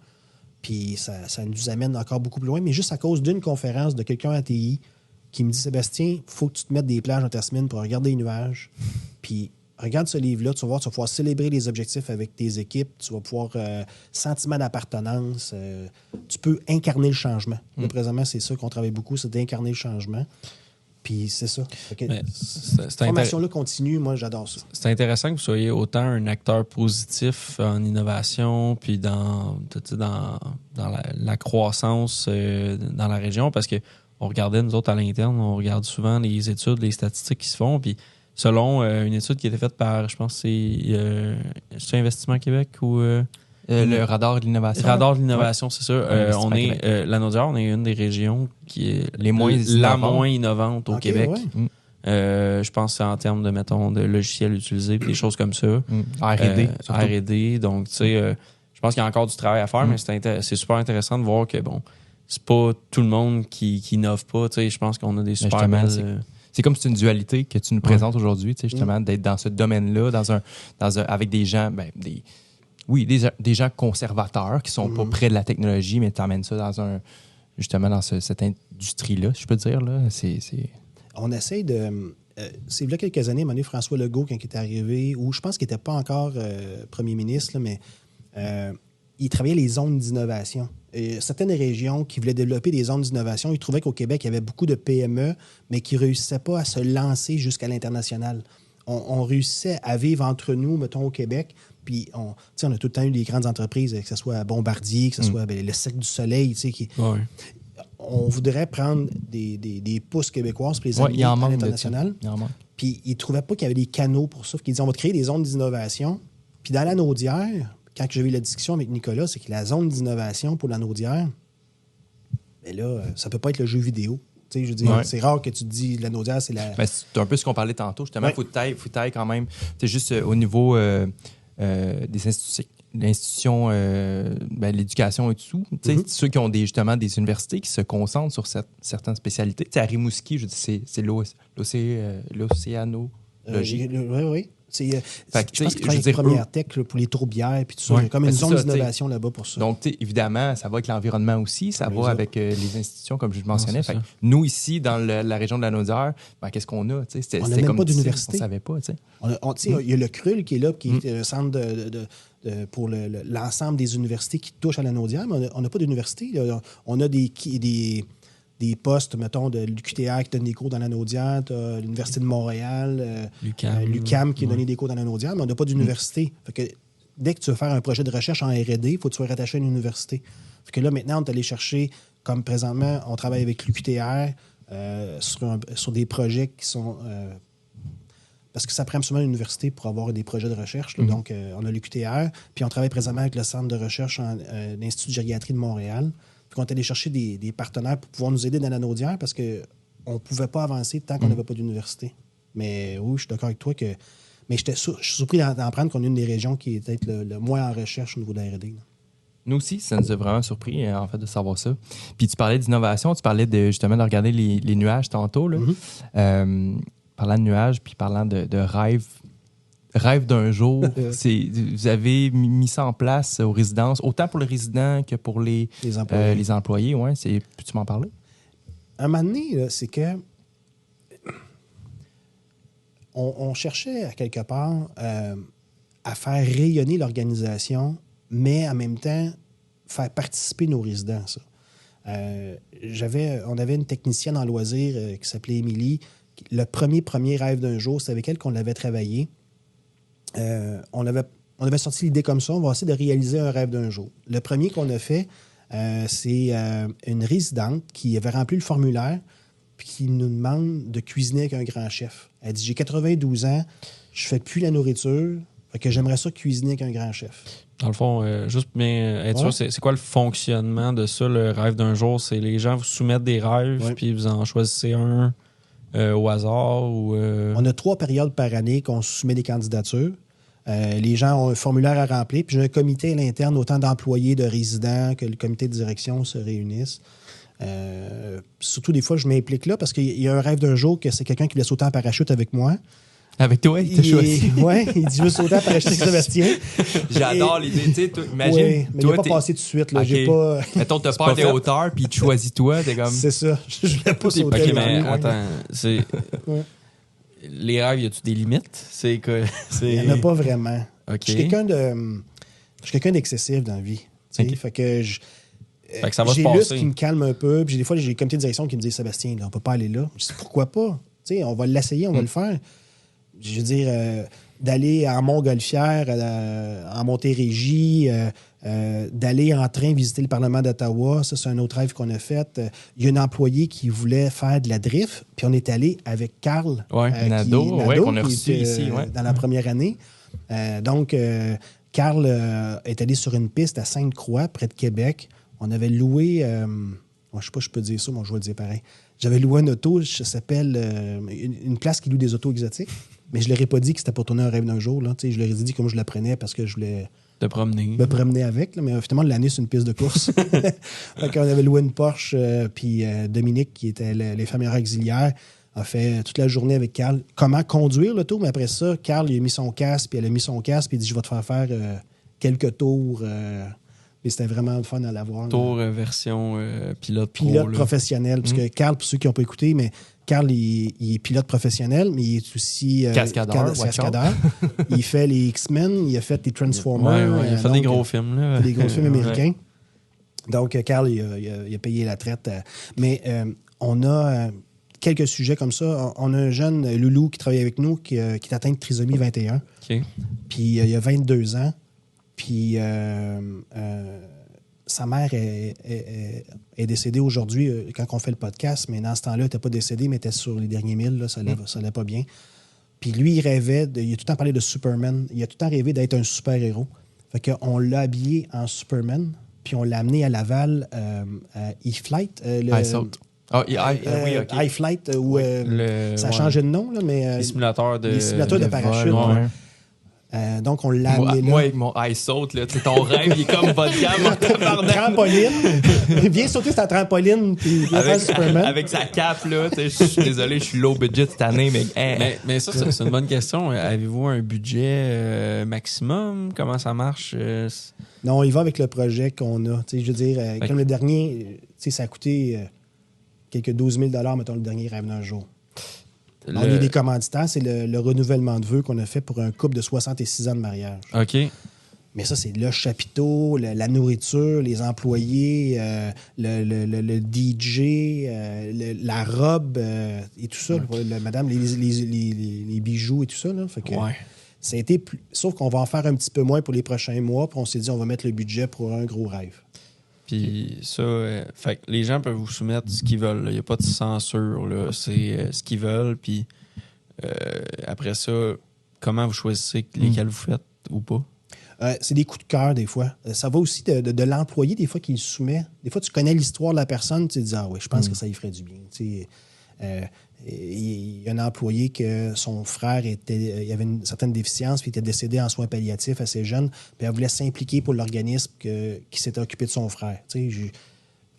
Puis ça nous amène encore beaucoup plus loin. Mais juste à cause d'une conférence de quelqu'un à TI qui me dit, Sébastien, il faut que tu te mettes des plages dans ta semaine pour regarder les nuages. Puis regarde ce livre-là, tu vas voir, tu vas pouvoir célébrer les objectifs avec tes équipes, tu vas pouvoir sentiment d'appartenance, tu peux incarner le changement. Là, présentement, c'est ça qu'on travaille beaucoup, c'est d'incarner le changement. Puis c'est ça. Cette formation-là continue, moi, j'adore ça. C'est intéressant que vous soyez autant un acteur positif en innovation puis dans la croissance dans la région, parce qu'on regardait, nous autres, à l'interne, on regarde souvent les études, les statistiques qui se font, puis selon une étude qui a été faite par, je pense, c'est Investissement Québec ou... le radar de l'innovation. Radar de l'innovation, c'est ça. On est la Naudière, on est une des régions qui est la moins innovante au Québec. Ouais. Je pense que c'est en termes de, mettons, de logiciels utilisés, des choses comme ça. R&D. R&D. Donc, tu sais, je pense qu'il y a encore du travail à faire, mais c'est super intéressant de voir que, bon, c'est pas tout le monde qui innove pas. Tu sais, je pense qu'on a des super belles... C'est comme c'est une dualité que tu nous présentes aujourd'hui, tu sais, justement, d'être dans ce domaine-là, avec des gens, des gens conservateurs qui sont pas près de la technologie, mais tu emmènes ça dans cette industrie-là, si je peux dire. Là. On essaye de... c'est il y a quelques années, François Legault, quand il est arrivé, où je pense qu'il n'était pas encore premier ministre, là, mais il travaillait les zones d'innovation. Et certaines régions qui voulaient développer des zones d'innovation, ils trouvaient qu'au Québec, il y avait beaucoup de PME, mais qui ne réussissaient pas à se lancer jusqu'à l'international. On réussissait à vivre entre nous, mettons, au Québec. Puis, on a tout le temps eu des grandes entreprises, que ce soit Bombardier, que ce soit le Cirque du Soleil. On voudrait prendre des pousses québécoises pour les amener à l'international. Puis, ils ne trouvaient pas qu'il y avait des canaux pour ça. Ils disaient, on va créer des zones d'innovation. Puis, dans la Naudière, quand j'ai eu la discussion avec Nicolas, c'est que la zone d'innovation pour la Naudière, bien là, ça ne peut pas être le jeu vidéo. Je veux dire, c'est rare que tu te dis la Naudière, c'est la... c'est un peu ce qu'on parlait tantôt. Justement, il faut tailler quand même. C'est juste au niveau des institutions, l'éducation et tout. Ceux qui ont justement des universités qui se concentrent sur certaines spécialités. À Rimouski, je dis, c'est l'océanologie. Oui. Je pense qu'ils travaillent avec Première Tech pour les tourbières puis tout ça. Il y a comme une zone d'innovation là-bas pour ça. Donc, évidemment, ça va avec l'environnement aussi, ça va avec les institutions, comme je le mentionnais. Fait nous, ici, dans la région de la Naudière, qu'est-ce qu'on a? On n'a même pas d'université. On ne savait pas. Il y a le CRUL qui est là, qui est le centre pour l'ensemble des universités qui touchent à la Naudière, mais on n'a pas d'université. On a des postes, mettons, de l'UQTR qui donne des cours dans la Naudière, tu as l'Université de Montréal, l'UQAM qui a donné des cours dans la Naudière, mais on n'a pas d'université. Fait que dès que tu veux faire un projet de recherche en R&D, il faut que tu sois rattaché à une université. Fait que là, maintenant, on est allé chercher, comme présentement, on travaille avec l'UQTR sur des projets qui sont... parce que ça prend absolument une université pour avoir des projets de recherche. Là. Donc, on a l'UQTR, puis on travaille présentement avec le Centre de recherche l'Institut de gériatrie de Montréal. Puis on est allé chercher des partenaires pour pouvoir nous aider dans la Naudière parce qu'on ne pouvait pas avancer tant qu'on n'avait pas d'université. Mais oui, je suis d'accord avec toi que... Mais je suis surpris d'apprendre qu'on est une des régions qui est peut-être le moins en recherche au niveau de la R&D. Nous aussi, ça nous a vraiment surpris, en fait, de savoir ça. Puis tu parlais d'innovation, tu parlais justement de regarder les nuages tantôt. Là. Parlant de nuages, puis parlant de rêve d'un jour, vous avez mis ça en place aux résidences, autant pour les résidents que pour les employés. Peux-tu m'en parler? Un moment donné, là, c'est que on cherchait à quelque part à faire rayonner l'organisation, mais en même temps faire participer nos résidents. Ça. On avait une technicienne en loisirs qui s'appelait Émilie. Le premier rêve d'un jour, c'est avec elle qu'on l'avait travaillé. On avait sorti l'idée comme ça, on va essayer de réaliser un rêve d'un jour. Le premier qu'on a fait, c'est une résidente qui avait rempli le formulaire puis qui nous demande de cuisiner avec un grand chef. Elle dit, j'ai 92 ans, je fais plus la nourriture, Fait que j'aimerais ça cuisiner avec un grand chef. Dans le fond, juste pour bien être sûr, c'est quoi le fonctionnement de ça, le rêve d'un jour? C'est les gens vous soumettent des rêves, puis vous en choisissez un au hasard? Ou On a 3 périodes par année qu'on soumet des candidatures. Les gens ont un formulaire à remplir, puis j'ai un comité à l'interne, autant d'employés, de résidents, que le comité de direction se réunissent. Surtout, des fois, je m'implique là parce qu'il y a un rêve d'un jour que c'est quelqu'un qui voulait sauter en parachute avec moi. Avec toi, il t'a choisi. Oui, il dit « Je veux sauter en parachute avec Sébastien. » J'adore l'idée. Tu sais, imagine. Oui, mais il toi, n'a pas t'es- passé tout de suite. Là. Ok. J'ai pas... Mettons, t'as peur des hauteurs, puis tu choisis toi, t'es comme. C'est ça. Je voulais pas sauter OK, avec mais lui. attends, c'est... Ouais. Les rêves, y a-tu des limites? C'est que... Il n'y en a pas vraiment. OK. Je suis quelqu'un d'excessif dans la vie. Tu sais. Ok. Fait que Fait que ça va se j'ai passer. qui me calme un peu. Puis des fois, j'ai le comité de direction qui me dit Sébastien, là, on peut pas aller là. Je dis pourquoi pas? Tu sais, on va l'essayer, on va le faire. Je veux dire, d'aller en Montgolfière, en Montérégie, d'aller en train visiter le Parlement d'Ottawa, ça, c'est un autre rêve qu'on a fait. Il y a un employé qui voulait faire de la drift, puis on est allé avec Carl. Ouais, Nadeau, qu'on a qui reçu était, ici, ouais. dans la première année. Donc, Carl est allé sur une piste à Sainte-Croix, près de Québec. On avait loué, je ne sais pas si je peux dire ça, mais je vais le dire pareil. J'avais loué une auto, ça s'appelle une place qui loue des autos exotiques. Mais je ne leur ai pas dit que c'était pour tourner un rêve d'un jour. Là. Je leur ai dit comme je la prenais parce que je voulais De promener. me promener avec. Là. Mais finalement, l'année, c'est une piste de course. Fait qu'on avait loué une Porsche. Puis Dominique, qui était l'infirmière auxiliaire, a fait toute la journée avec Carl comment conduire l'auto. Mais après ça, Carl, il a mis son casque, puis elle a mis son casque, puis il dit « Je vais te faire quelques tours. Et c'était vraiment le fun à l'avoir. Tour version pilote pro. Pilote là. professionnel. Parce que Carl, pour ceux qui n'ont pas écouté, mais Carl, il est pilote professionnel, mais il est aussi Cascadeur, cascadeur. Il fait les X-Men, il a fait les Transformers. Ouais, il a fait des gros films. Là. Des gros films américains. Donc, Carl, il a payé la traite. Mais on a quelques sujets comme ça. On a un jeune loulou qui travaille avec nous qui est atteint de trisomie 21. OK. Puis il a 22 ans. Puis sa mère est décédée aujourd'hui quand on fait le podcast, mais dans ce temps-là, elle n'était pas décédée, mais elle était sur les derniers 1000, là, ça allait pas bien. Puis lui, il rêvait, il a tout le temps parlé de Superman, il a tout le temps rêvé d'être un super-héros. Fait qu'on l'a habillé en Superman, puis on l'a amené à Laval à E-Flight. iSaut. Ah, oui, OK. iFlight, où ça a ouais. changé de nom, là, mais Les simulateurs de... les simulateurs de parachute. vol, ouais. Donc, on l'a amené Moi, là. avec mon iSaut, là, tu sais, ton rêve, il est comme votre gamme en tabarnak. Trampoline. Viens sauter sur ta trampoline, puis viens faire Superman. Avec sa cape, là, tu sais, je suis désolé, je suis low budget cette année, mais Mais ça, c'est une bonne question. Avez-vous un budget maximum? Comment ça marche? Non, il va avec le projet qu'on a. Tu sais, je veux dire, comme le dernier, tu sais, ça a coûté quelques 12 000 mettons, le dernier rêve d'un jour. On a des commanditaires, c'est le renouvellement de vœux qu'on a fait pour un couple de 66 ans de mariage. OK. Mais ça, c'est le chapiteau, la nourriture, les employés, le DJ, la robe et tout ça. Madame, les bijoux et tout ça. Là. Fait que Ouais. ça a été sauf qu'on va en faire un petit peu moins pour les prochains mois. Puis on s'est dit, on va mettre le budget pour un gros rêve. Puis ça, fait que les gens peuvent vous soumettre ce qu'ils veulent. Il n'y a pas de censure. Là. C'est ce qu'ils veulent. Puis après ça, comment vous choisissez lesquels vous faites ou pas? C'est des coups de cœur, des fois. Ça va aussi de l'employé, des fois, qui le soumet. Des fois, tu connais l'histoire de la personne, tu te dis, ah oui, je pense que ça y ferait du bien. Tu sais, il y a un employé que son frère il avait une certaine déficience, puis il était décédé en soins palliatifs assez jeune, puis elle voulait s'impliquer pour l'organisme qui s'était occupé de son frère. Tu sais,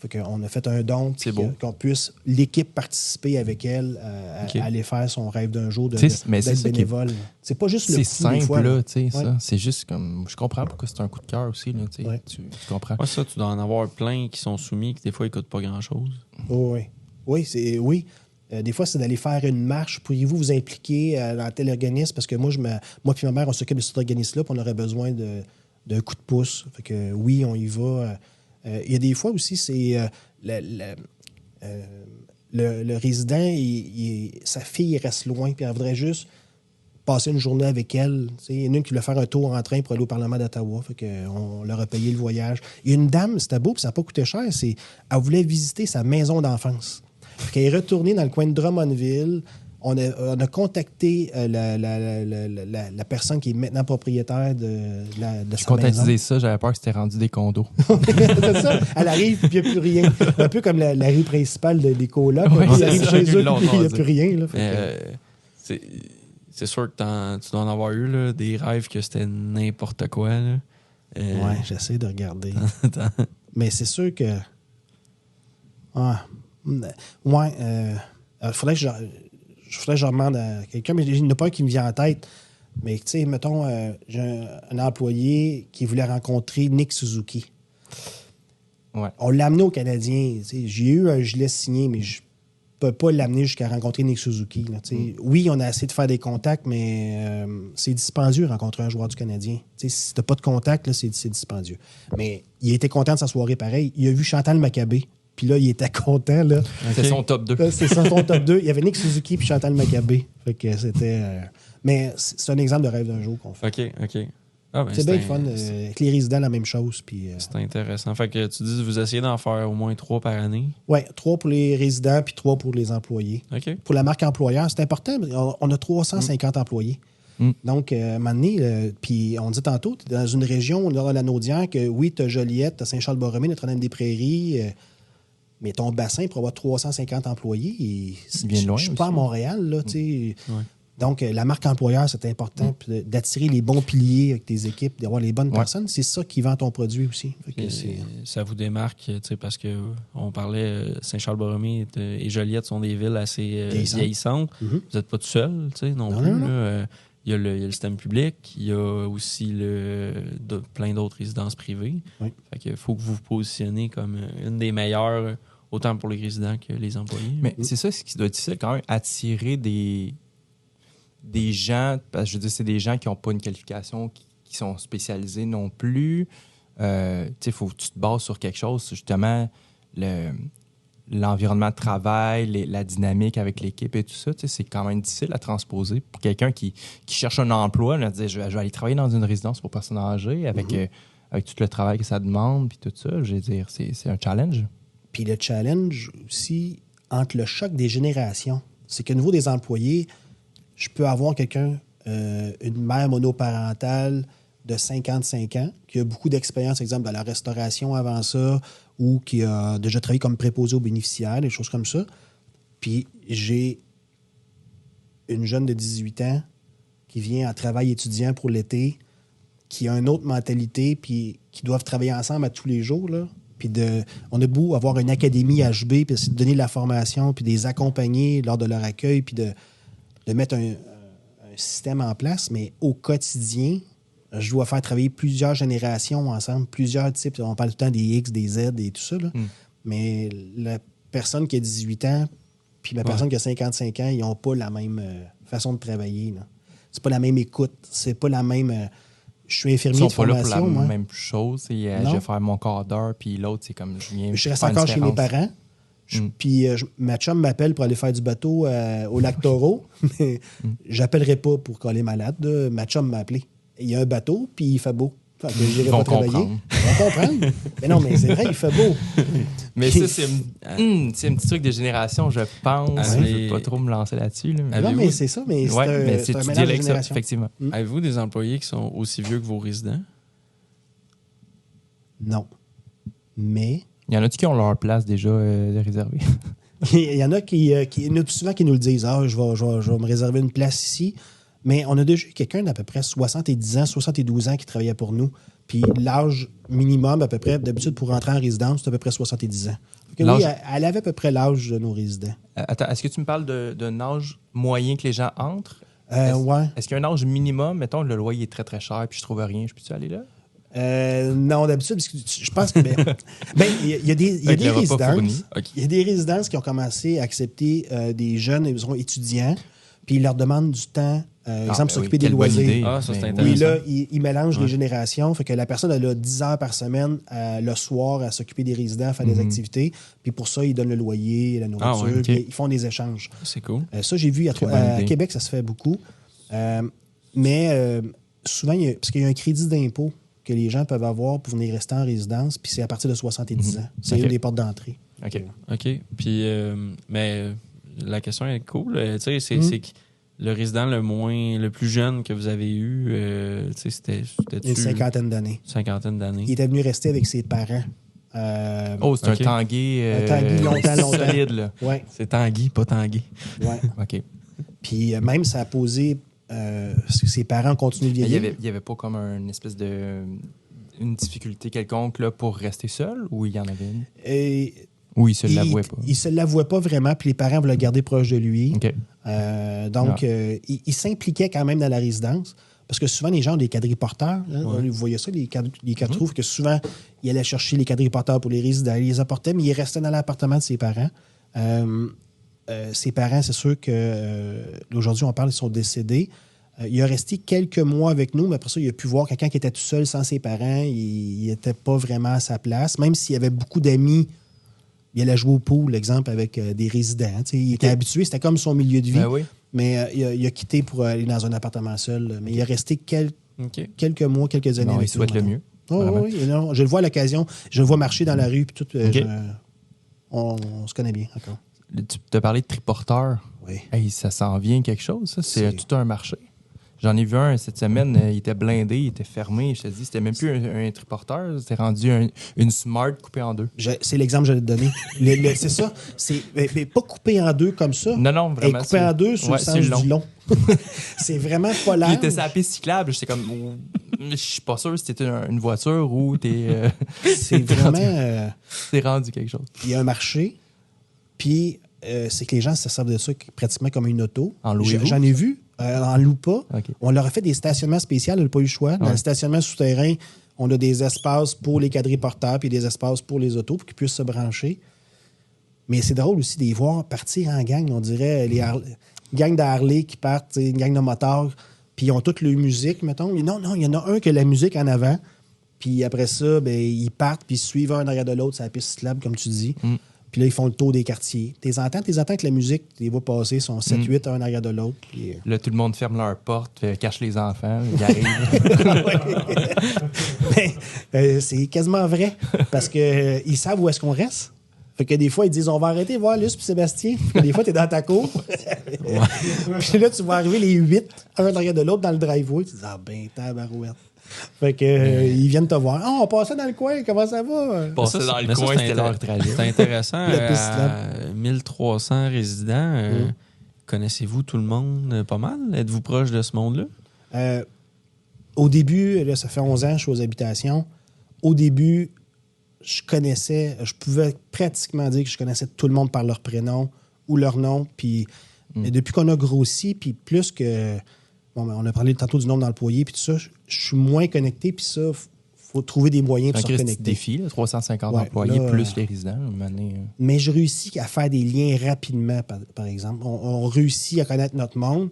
fait qu'on a fait un don, C'est beau. qu'on puisse, l'équipe, participer avec elle OK. à aller faire son rêve d'un jour Mais c'est d'être ça qui est- bénévole. C'est pas juste le c'est coup, des simple, fois, là, tu sais, Ouais. ça. C'est juste comme. Je comprends pourquoi c'est un coup de cœur aussi, là, tu sais. Ouais. Tu comprends. Moi, ça, tu dois en avoir plein qui sont soumis, qui des fois, ils coûtent pas grand-chose. Oh, oui. Oui. Des fois, c'est d'aller faire une marche. Pourriez-vous vous impliquer dans tel organisme? Parce que moi puis ma mère, on s'occupe de cet organisme-là, puis on aurait besoin d'un coup de pouce. Fait que oui, on y va. Il y a des fois aussi, c'est le résident, sa fille reste loin, puis elle voudrait juste passer une journée avec elle. Tu sais, il y en a une qui voulait faire un tour en train pour aller au Parlement d'Ottawa. Fait qu'on leur a payé le voyage. Il y a une dame, c'était beau, puis ça n'a pas coûté cher. Elle voulait visiter sa maison d'enfance. Fait qu'elle est retournée dans le coin de Drummondville. On a contacté la personne qui est maintenant propriétaire de Je sa comptais maison. utiliser ça, j'avais peur que c'était rendu des condos. C'est ça. Elle arrive, puis il n'y a plus rien. Un peu comme la rue principale des colocs. Oui, Ils c'est arrivent ça, chez ils eux, l'ont puis il n'y a rasé. plus rien. Là. Fait que- C'est sûr que tu dois en avoir eu là, des rêves que c'était n'importe quoi. Là. Ouais, j'essaie de regarder. Mais c'est sûr que... Ah, ouais, faudrait que je demande à quelqu'un, mais il n'y en a pas un qui me vient en tête. Mais tu sais, mettons, j'ai un employé qui voulait rencontrer Nick Suzuki. Ouais. On l'a amené au Canadien. Tu sais, j'ai eu un gilet signé, mais je peux pas l'amener jusqu'à rencontrer Nick Suzuki. Là, tu sais. Oui, on a essayé de faire des contacts, mais c'est dispendieux de rencontrer un joueur du Canadien. Tu sais, si tu n'as pas de contact, là, c'est dispendieux. Mais il était content de sa soirée pareil. Il a vu Chantal Maccabé. Puis là, il était content. Là. C'est son top 2. Là, c'est son top 2. Il y avait Nick Suzuki puis Chantal Maccabé. Fait que c'était... Mais c'est un exemple de rêve d'un jour qu'on fait. OK. Ah, ben, C'est bien le fun. Avec les résidents, la même chose. Puis, c'est intéressant. Fait que tu dis, vous essayez d'en faire au moins 3 par année. ouais, 3 pour les résidents puis 3 pour les employés. OK. Pour la marque employeur, c'est important. On a 350 employés. Donc, à un moment donné, puis on dit tantôt, tu es dans une région, on a la Naudière, que oui, tu as Joliette, tu as Saint-Charles-Borromée, Notre-Dame-des-Prairies, mais ton bassin pour avoir 350 employés, Il vient de loin je suis pas à aussi. Montréal, là, tu sais. Ouais. Donc, la marque employeur, c'est important, puis d'attirer les bons piliers avec tes équipes, d'avoir les bonnes personnes. C'est ça qui vend ton produit aussi. Fait que Ça vous démarque, tu sais, parce que on parlait Saint-Charles-Borromée et Joliette sont des villes assez vieillissantes. Mhm. Vous n'êtes pas tout seul, tu sais, non plus. non. Là. Il y a le système public, il y a aussi plein d'autres résidences privées. Oui. Fait que faut que vous vous positionnez comme une des meilleures, autant pour les résidents que les employés. Mais c'est ça ce qui doit être difficile quand même, attirer des gens, parce que je veux dire, c'est des gens qui n'ont pas une qualification, qui sont spécialisés non plus. Tu sais, il faut que tu te bases sur quelque chose, justement, l'environnement de travail, la dynamique avec l'équipe et tout ça, tu sais, c'est quand même difficile à transposer pour quelqu'un qui cherche un emploi, là, dire, je vais aller travailler dans une résidence pour personnes âgées avec tout le travail que ça demande puis tout ça. Je veux dire, c'est un challenge. Puis le challenge aussi entre le choc des générations, c'est qu'au niveau des employés, je peux avoir quelqu'un, une mère monoparentale de 55 ans, qui a beaucoup d'expérience, par exemple, dans la restauration avant ça, ou qui a déjà travaillé comme préposé aux bénéficiaires, des choses comme ça. Puis j'ai une jeune de 18 ans qui vient en travail étudiant pour l'été, qui a une autre mentalité, puis qui doivent travailler ensemble à tous les jours, là. Puis on a beau avoir une académie HB, puis essayer de donner de la formation, puis de les accompagner lors de leur accueil, puis de mettre un système en place, mais au quotidien, je dois faire travailler plusieurs générations ensemble, plusieurs types. On parle tout le temps des X, des Z et tout ça, là. Mais la personne qui a 18 ans puis la personne qui a 55 ans, ils n'ont pas la même façon de travailler. Là. C'est pas la même écoute. C'est pas la même... je suis infirmier Ils de sont pas là pour formation, la moi. même chose. Je vais faire mon quart d'heure, puis l'autre, c'est comme je viens. Je reste faire une encore chez mes différence. parents. Puis ma chum m'appelle pour aller faire du bateau au lac Taureau. Mais j'appellerai pas pour qu'elle est malade. Là. Ma chum m'a appelé. Il y a un bateau, puis il fait beau. Fait que j'irai Ils pas vont travailler. comprendre. Ils vont comprendre. Mais non, mais c'est vrai, il fait beau. Mais ça, c'est un petit truc de génération, je pense. Ah, Je ne veux pas trop me lancer là-dessus. Là, mais... Non, Avez-vous- mais c'est ça, mais c'est Ouais, un, mais c'est un tu mélange dis de avec ça, génération. effectivement. Avez-vous des employés qui sont aussi vieux que vos résidents? Non. Mais Il y en a-tu qui ont leur place déjà réservée? il y en a qui nous, souvent qui nous le disent. Ah, je vais me réserver une place ici. Mais on a déjà eu quelqu'un d'à peu près 70 ans, 72 ans qui travaillait pour nous. Puis l'âge minimum, à peu près, d'habitude, pour rentrer en résidence, c'est à peu près 70 ans. Fait que oui, elle avait à peu près l'âge de nos résidents. Attends, est-ce que tu me parles d'un âge moyen que les gens entrent? Ouais. Est-ce qu'il y a un âge minimum? Mettons, le loyer est très, très cher, puis je trouve rien. Je peux-tu aller là? Non, d'habitude, parce que je pense que il y a des Avec le repas fourni. résidences. OK. Il y a des résidences qui ont commencé à accepter des jeunes, disons, étudiants, puis ils leur demandent du temps, exemple, s'occuper des quelle bonne loisirs. idée. Ah, ça, c'est Ben intéressant. Oui, là, ils mélangent les générations. Fait que la personne, elle a 10 heures par semaine le soir à s'occuper des résidents, à faire des activités. Puis pour ça, ils donnent le loyer, la nourriture. Ah ouais, ok. Puis ils font des échanges. C'est cool. Ça, j'ai vu Très bonne à idée. Québec, ça se fait beaucoup. Mais souvent, parce qu'il y a un crédit d'impôt que les gens peuvent avoir pour venir rester en résidence, puis c'est à partir de 70 ans. C'est Ok. une des portes d'entrée. OK. OK. Puis, mais la question est cool. Tu sais, c'est que le résident le plus jeune que vous avez eu, tu sais, c'était Une cinquantaine d'années. Cinquantaine d'années. Il était venu rester avec ses parents. C'est un Tanguay. Un Tanguay longtemps. Solide, là. Ouais, C'est Tanguy, pas Tanguy. ouais. OK. Puis même, ça a posé... parce que ses parents ont continué de Il vieillir. y avait pas comme une espèce de... une difficulté quelconque là, pour rester seul, ou il y en avait une? Et Ou il se l'avouait pas? Il se l'avouait pas vraiment, puis les parents voulaient le garder proche de lui. OK. Donc, il s'impliquait quand même dans la résidence. Parce que souvent, les gens ont des quadriporteurs. Hein. Vous voyez ça, les quadriporteurs, que souvent, il allait chercher les quadriporteurs pour les résidents. Il les apportait, mais il restait dans l'appartement de ses parents. Ses parents, c'est sûr que aujourd'hui, on parle, ils sont décédés. Il a resté quelques mois avec nous, mais après ça, il a pu voir quelqu'un qui était tout seul sans ses parents. Il n'était pas vraiment à sa place. Même s'il y avait beaucoup d'amis, il allait jouer au pool, exemple, avec des résidents. Il était habitué, c'était comme son milieu de vie. Ben oui. Mais il a quitté pour aller dans un appartement seul. Mais il est resté quelques mois, quelques années Non, avec il souhaite le nous. mieux. Oui, non, je le vois à l'occasion. Je le vois marcher dans la rue. Puis tout, OK. on se connaît bien encore. Tu t'as parlé de triporteur. Oui. Hey, ça s'en vient quelque chose, ça. C'est C'est- tout un marché. J'en ai vu un cette semaine, il était blindé, il était fermé. Je te dis, c'était même plus un triporteur, c'était rendu une Smart coupée en deux. C'est l'exemple que j'allais te donner. C'est ça. Mais pas coupé en deux comme ça. Non, Et vraiment. coupé en deux sur Ouais, le sens c'est long. du long. C'est vraiment pas Il large. était sur la piste cyclable. J'étais comme, je suis pas sûr si c'était une voiture ou C'est vraiment... t'es rendu quelque chose. Il y a un marché, puis c'est que les gens se servent de ça pratiquement comme une auto. En louez-vous? J'en ai vu, en loue pas. OK. On leur a fait des stationnements spéciaux, on n'a pas eu le choix. Dans Ouais. le stationnement souterrain, on a des espaces pour les quadriporteurs puis des espaces pour les autos pour qu'ils puissent se brancher. Mais c'est drôle aussi de les voir partir en gang. On dirait une gang de Harley qui partent, une gang de motards, puis ils ont toute leur musique, mettons. Mais non, il y en a un qui a la musique en avant. Puis après ça, ben, ils partent, puis ils suivent un derrière de l'autre sur la piste cyclable, comme tu dis. Puis là, ils font le tour des quartiers. T'es entends avec la musique, tu les vois passer, ils sont 7-8 un derrière de l'autre. Puis, Là, tout le monde ferme leur porte, cache les enfants, ils arrivent. Mais, c'est quasiment vrai, parce que ils savent où est-ce qu'on reste. Fait que des fois, ils disent, on va arrêter voir Luce puis Sébastien. Puis des fois, t'es dans ta cour. Puis là, tu vois arriver les 8, un derrière de l'autre dans le driveway. Tu dis, ah ben, tabarouette. Fait que, ils viennent te voir. Ah, on passait dans le coin, comment ça va? Passer dans le coin, c'était leur trajet. C'est intéressant. La piste À 1300 résidents, connaissez-vous tout le monde pas mal? Êtes-vous proche de ce monde-là? Au début, là, ça fait 11 ans que je suis aux habitations. Au début, je pouvais pratiquement dire que je connaissais tout le monde par leur prénom ou leur nom. Puis, mais depuis qu'on a grossi, puis plus que... Bon, ben, on a parlé tantôt du nombre d'employés, puis tout ça, je suis moins connecté, puis ça, faut trouver des moyens pour C'est se un petit reconnecter. défi, là, 350 Ouais, employés là, plus les résidents. Une année, Mais je réussis à faire des liens rapidement, par exemple. On réussit à connaître notre monde.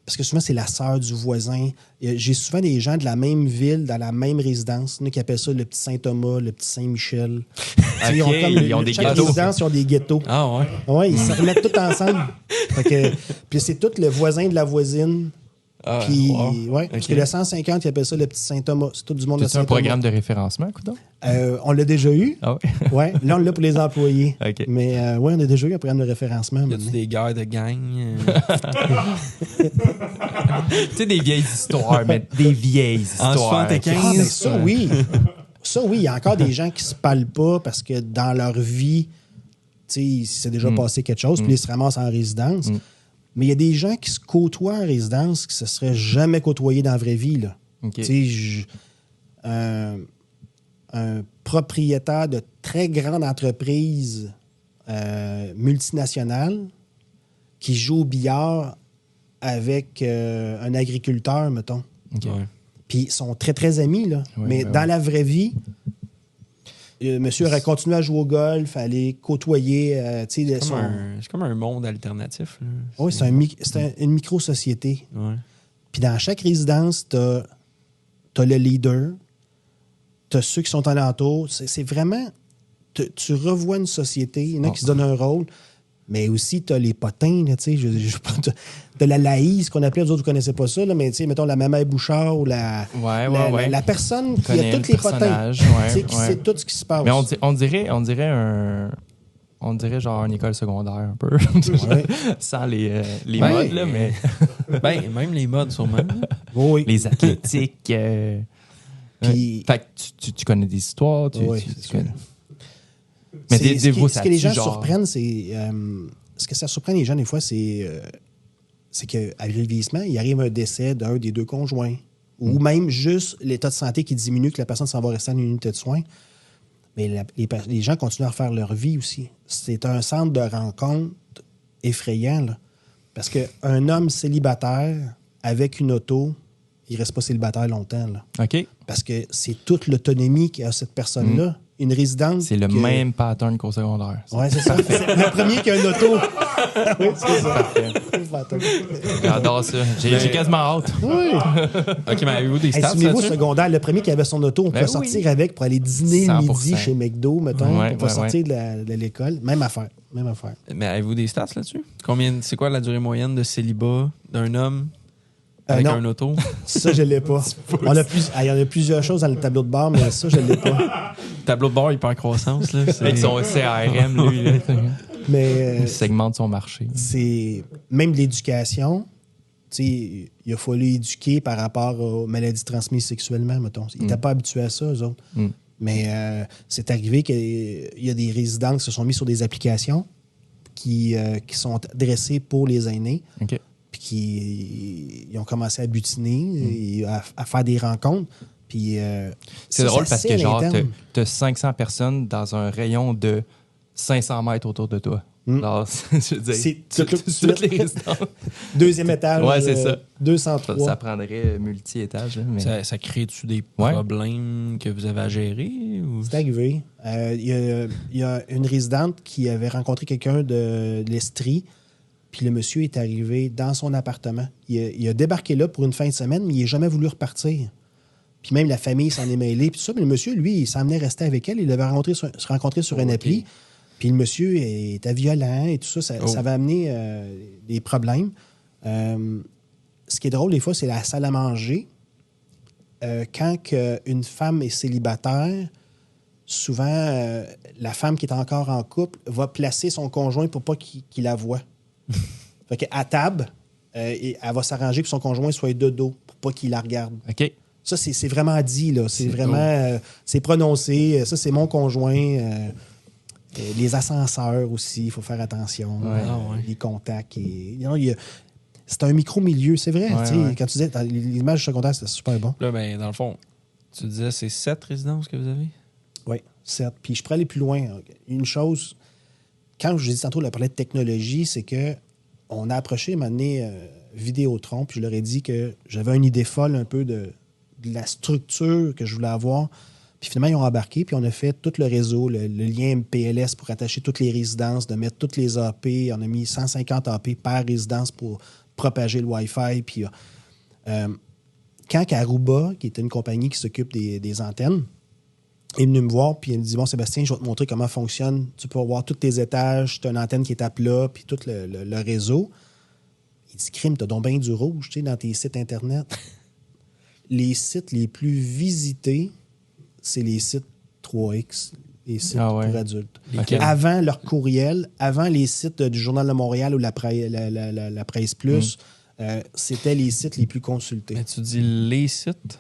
Parce que souvent, c'est la sœur du voisin. J'ai souvent des gens de la même ville, dans la même résidence. Il y en a qui appellent ça le petit Saint-Thomas, le petit Saint-Michel. Tu sais, OK, ils ont des chaque ghettos. résidence, ils ont des ghettos. Ah ouais? Oui, ils se remettent tous ensemble. Puis c'est tout le voisin de la voisine. Ah, Puis, wow. ouais, parce OK. que le 150, ils appellent ça le petit Saint-Thomas. C'est tout du monde de c'est un Saint-Thomas. programme de référencement, coudonc? On l'a déjà eu. Ah ouais? Ouais, là, on l'a pour les employés. OK. Mais oui, on a déjà eu un programme de référencement. Y a-tu maintenant. des guerres de gang? Tu sais, des vieilles histoires, mais des vieilles En histoires. 75. Ah, mais ça, oui. Ça, oui, il y a encore des gens qui se parlent pas parce que dans leur vie, tu sais, il s'est déjà passé quelque chose, puis ils se ramassent en résidence. Mais il y a des gens qui se côtoient en résidence qui se seraient jamais côtoyés dans la vraie vie, là. OK. Tu sais, un propriétaire de très grande entreprise multinationale qui joue au billard avec un agriculteur, mettons. OK. Ouais. Puis ils sont très, très amis, là. Oui, mais oui, dans oui. la vraie vie, monsieur aurait continué à jouer au golf, à aller côtoyer, tu sais, C'est comme un monde alternatif. Là. Oui, c'est une micro-société. Ouais. Puis dans chaque résidence, t'as le leader, t'as ceux qui sont alentours. C'est vraiment... Tu revois une société, il y en a qui se donnent un rôle, mais aussi t'as les potins, là, tu sais, t'as la laïs, qu'on appelait, vous autres, vous connaissez pas ça, là, mais tu sais, mettons la Mamaï Bouchard ou la personne qui a Connaît tous le les potins, personnage, tu sais, ouais, qui ouais. sait tout ce qui se passe. Mais on dirait on dirait genre une école secondaire un peu. Ouais. Sans les Ben, modes, là, mais Ben, même les modes, sûrement. Oui. les athlétiques. Puis- Fait que tu connais des histoires. Oui, tu c'est connais. sûr. Mais Ce que les gens genre... surprennent, c'est. Ce que ça surprend les gens, des fois, c'est qu'avec le vieillissement, il arrive un décès d'un des deux conjoints. Ou même juste l'état de santé qui diminue, que la personne s'en va rester en unité de soins. Mais les gens continuent à refaire leur vie aussi. C'est un centre de rencontre effrayant, là. Parce qu'un homme célibataire avec une auto, il reste pas célibataire longtemps, là. OK. Parce que c'est toute l'autonomie qu'a cette personne-là. Une résidente. C'est le que- même pattern qu'au secondaire. Ouais, c'est ça. C'est le premier qui a une auto. Oui, c'est ça. J'adore ça. J'ai quasiment hâte. Oui. OK, mais avez-vous des Hey, stats souvenez-vous, au là-dessus? secondaire, le premier qui avait son auto, on Ben pouvait oui. sortir avec pour aller dîner le 100%. midi chez McDo, mettons, Ouais, pour pas ouais, sortir de l'école. Même affaire. Même affaire. Mais avez-vous des stats là-dessus? C'est quoi la durée moyenne de célibat d'un homme avec non. un auto? Ça, je l'ai pas. Il y en a plusieurs choses dans le tableau de bord, mais ça, je l'ai pas. Tableau de bord hyper-croissance, là. Avec son CRM, lui, là, Mais il segmente son marché. c'est même l'éducation. Tu sais, il a fallu éduquer par rapport aux maladies transmises sexuellement, mettons. Ils n'étaient pas habitués à ça, eux autres. Mm. Mais c'est arrivé qu'il y a des résidents qui se sont mis sur des applications qui sont adressées pour les aînés, OK. puis qui ils ont commencé à butiner, et à faire des rencontres. Puis, C'est ça, drôle c'est parce assez que, à genre, l'interne. t'as 500 personnes dans un rayon de 500 mètres autour de toi. Mm. Genre, je veux dire, C'est toutes tout de toutes les suite. résidences. Deuxième étage, Ouais, c'est ça. 203. Ça prendrait multi-étage. là, Mais... Ça crée-tu des Ouais. problèmes que vous avez à gérer? Ou... C'est arrivé. Il y a une résidente qui avait rencontré quelqu'un de l'Estrie, puis le monsieur est arrivé dans son appartement. Il a débarqué là pour une fin de semaine, mais il n'a jamais voulu repartir. Puis même la famille s'en est mêlée, puis tout ça. Mais le monsieur, lui, il s'en venait rester avec elle. Il l'avait se rencontrer sur une Ok. appli. Puis le monsieur était violent et tout ça. Ça va amener des problèmes. Ce qui est drôle, des fois, c'est la salle à manger. Quand une femme est célibataire, souvent, la femme qui est encore en couple va placer son conjoint pour pas qu'il la voie. Fait qu'à table, elle va s'arranger pour que son conjoint soit de dos pour pas qu'il la regarde. OK. Ça, c'est vraiment dit, là. C'est vraiment... c'est prononcé. Ça, c'est mon conjoint. Les ascenseurs aussi, il faut faire attention. Ouais. Ah ouais. Les contacts. C'est un micro-milieu, c'est vrai. Ouais, tu sais, ouais. Quand tu disais l'image secondaire, c'était super bon. Là, ben, dans le fond, tu disais c'est 7 résidences que vous avez? Oui, certes. Puis je pourrais aller plus loin. Une chose, quand je dis tantôt, on parlait de technologie, c'est que on a approché, m'amené Vidéotron, puis je leur ai dit que j'avais une idée folle un peu de la structure que je voulais avoir. Puis finalement, ils ont embarqué, puis on a fait tout le réseau, le lien MPLS pour attacher toutes les résidences, de mettre toutes les AP. On a mis 150 AP par résidence pour propager le Wi-Fi. Puis quand Aruba, qui est une compagnie qui s'occupe des antennes, est venu me voir, puis il me dit « Bon, Sébastien, je vais te montrer comment fonctionne. Tu peux voir tous tes étages, tu as une antenne qui est à plat, puis tout le réseau. » Il dit « Crime, t'as donc bien du rouge, tu sais, dans tes sites Internet. » Les sites les plus visités, c'est les sites 3X, les sites Ah ouais. pour adultes. OK. Avant leur courriel, avant les sites du Journal de Montréal ou la Presse Plus, c'était les sites les plus consultés. Mais tu dis les sites?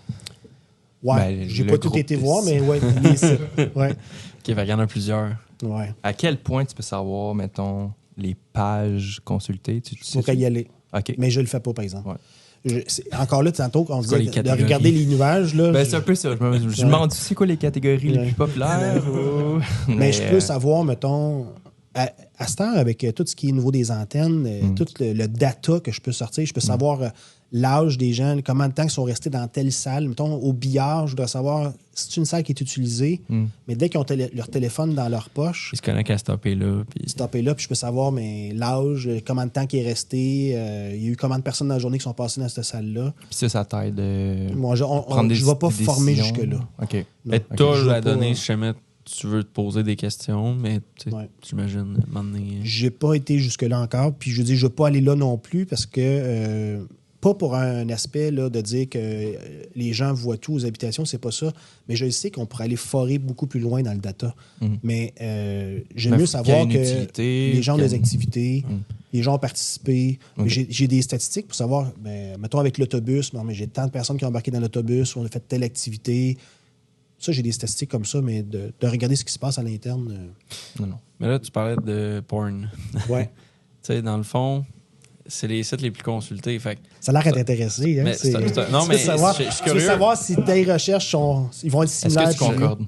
Ouais, Ben, j'ai le pas tout groupe été de voir, sites. mais ouais, les sites. Ouais, OK, fait qu'il y en a plusieurs. ouais. À quel point tu peux savoir, mettons, les pages consultées? Tu Faut qu'à y aller. OK. Mais je le fais pas, par exemple. Ouais. Encore là, tantôt, quand on quoi disait les de catégories? regarder les nuages, là, Ben, c'est un peu ça. Je me demande, c'est quoi les catégories les Ouais. plus populaires? ou- mais je peux euh, savoir, mettons, à cette heure, avec tout ce qui est au niveau des antennes, tout le data que je peux sortir, je peux savoir l'âge des gens, combien de temps ils sont restés dans telle salle. Mettons, au billard, je voudrais savoir si c'est une salle qui est utilisée, mais dès qu'ils ont leur téléphone dans leur poche, Ils se connectent à stopper là. Puis... stopper là, puis je peux savoir l'âge, combien de temps qui est resté, il y a eu combien de personnes dans la journée qui sont passées dans cette salle-là. Puis ça t'aide. Moi, je prendre ne vais pas des former décisions. jusque-là. OK. Non. Mais Ok. t'as Je la veux pas, donnée, si jamais tu veux te poser des questions, mais tu sais, Ouais. j'imagine, à un moment donné, J'ai pas été jusque-là encore, puis je dis, je veux pas aller là non plus parce que pas pour un aspect là, de dire que les gens voient tout aux habitations, c'est pas ça. Mais je sais qu'on pourrait aller forer beaucoup plus loin dans le data. Mais j'aime Mais mieux faut qu'il y ait savoir une que utilité, les gens ont qu'il y ait des une- activités, les gens ont participé. Ok. J'ai des statistiques pour savoir, mettons avec l'autobus, non, mais j'ai tant de personnes qui ont embarqué dans l'autobus, on a fait telle activité. Ça, j'ai des statistiques comme ça, mais de regarder ce qui se passe à l'interne. Non. Mais là, tu parlais de porn. Ouais. Tu sais, dans le fond, c'est les sites les plus consultés. Fait que Ça a l'air à t'intéresser. Hein? Mais non, Tu mais veux savoir, je suis tu veux curieux. savoir si tes recherches ils vont être Est-ce similaires. que tu concordes?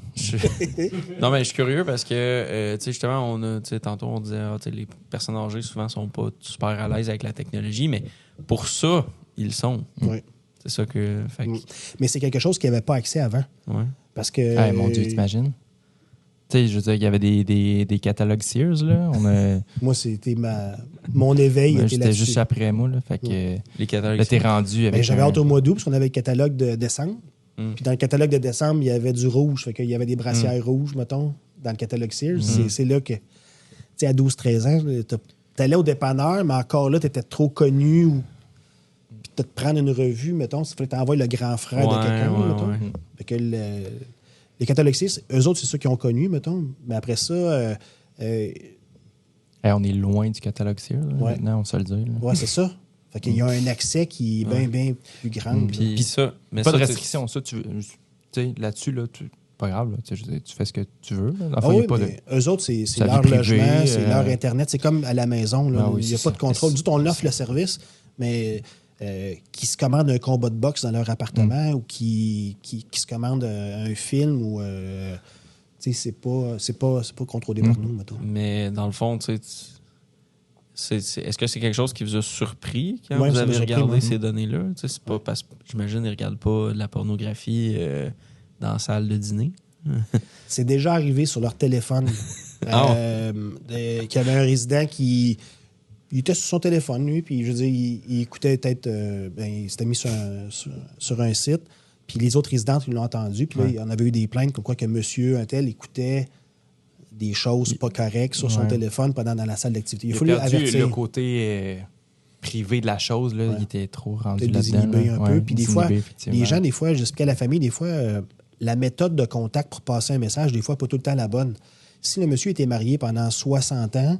Non, mais je suis curieux parce que, tu sais, justement, tantôt, on disait, tu sais, les personnes âgées, souvent, sont pas super à l'aise avec la technologie, mais pour ça, ils le sont. Oui. C'est ça que. Fait que- Mais c'est quelque chose qui n'avait pas accès avant. ouais. Parce que. Ah, mon Dieu, t'imagines? Tu sais, je veux dire, il y avait des catalogues Sears, là. Moi, c'était mon éveil Moi, était j'étais là-dessus. juste après moi, là. Fait que Les catalogues. là, t'es rendu Ben, avec. j'avais hâte au mois d'août parce qu'on avait le catalogue de décembre. Mm. Puis dans le catalogue de décembre, il y avait du rouge. Fait qu'il y avait des brassières rouges, mettons, dans le catalogue Sears. C'est là que, tu sais, à 12-13 ans, t'allais au dépanneur, mais encore là, t'étais trop connu ou puis de te prendre une revue, mettons, il fallait t'envoyer le grand frère de quelqu'un, mettons. ouais. Fait que les catalogues Sears, eux autres, c'est ceux qui ont connu, mettons. Mais après ça, Hey, on est loin du catalogue Sears, là, Ouais. maintenant, on se le dit. là. ouais, c'est ça. Fait qu'il y a un accès qui est bien, bien plus grand. là. Puis ça. Mais Pas ça, de tu- restriction, ça, tu sais, là-dessus, là, pas grave, là, tu sais, je veux dire, tu fais ce que tu veux. Là. Ah Enfin, il y a oui, pas de. mais eux autres, c'est sa leur vie privée, logement, c'est euh, leur Internet. C'est comme à la maison. Là. Ah oui, il n'y a c'est pas ça. de contrôle. Nous autres, on offre le service, mais qui se commandent un combat de boxe dans leur appartement ou qui se commandent un film ou... tu sais, c'est pas contrôlé par nous, mettons. Mais dans le fond, tu sais, est-ce que c'est quelque chose qui vous a surpris quand Ouais, vous ça avez m'a surpris, regardé moi. ces données-là? Tu sais, c'est pas parce que j'imagine qu'ils ne regardent pas de la pornographie dans la salle de dîner. C'est déjà arrivé sur leur téléphone. Qu'il y avait un résident qui... Il était sur son téléphone, lui, puis je veux dire, il écoutait peut-être... il s'était mis sur un site, puis les autres résidents, ils l'ont entendu, puis là, on avait eu des plaintes comme quoi que monsieur un tel écoutait des choses pas correctes sur son Ouais. téléphone pendant dans la salle d'activité. Il Il a faut lui perdu avertir. le côté privé de la chose, là. Ouais. Il était trop rendu Peut-être là-dedans. désinhibé là. un Ouais, peu. Puis des fois, désinhibé, effectivement. les gens, des fois, j'expliquais à la famille, des fois, la méthode de contact pour passer un message, des fois, pas tout le temps la bonne. Si le monsieur était marié pendant 60 ans,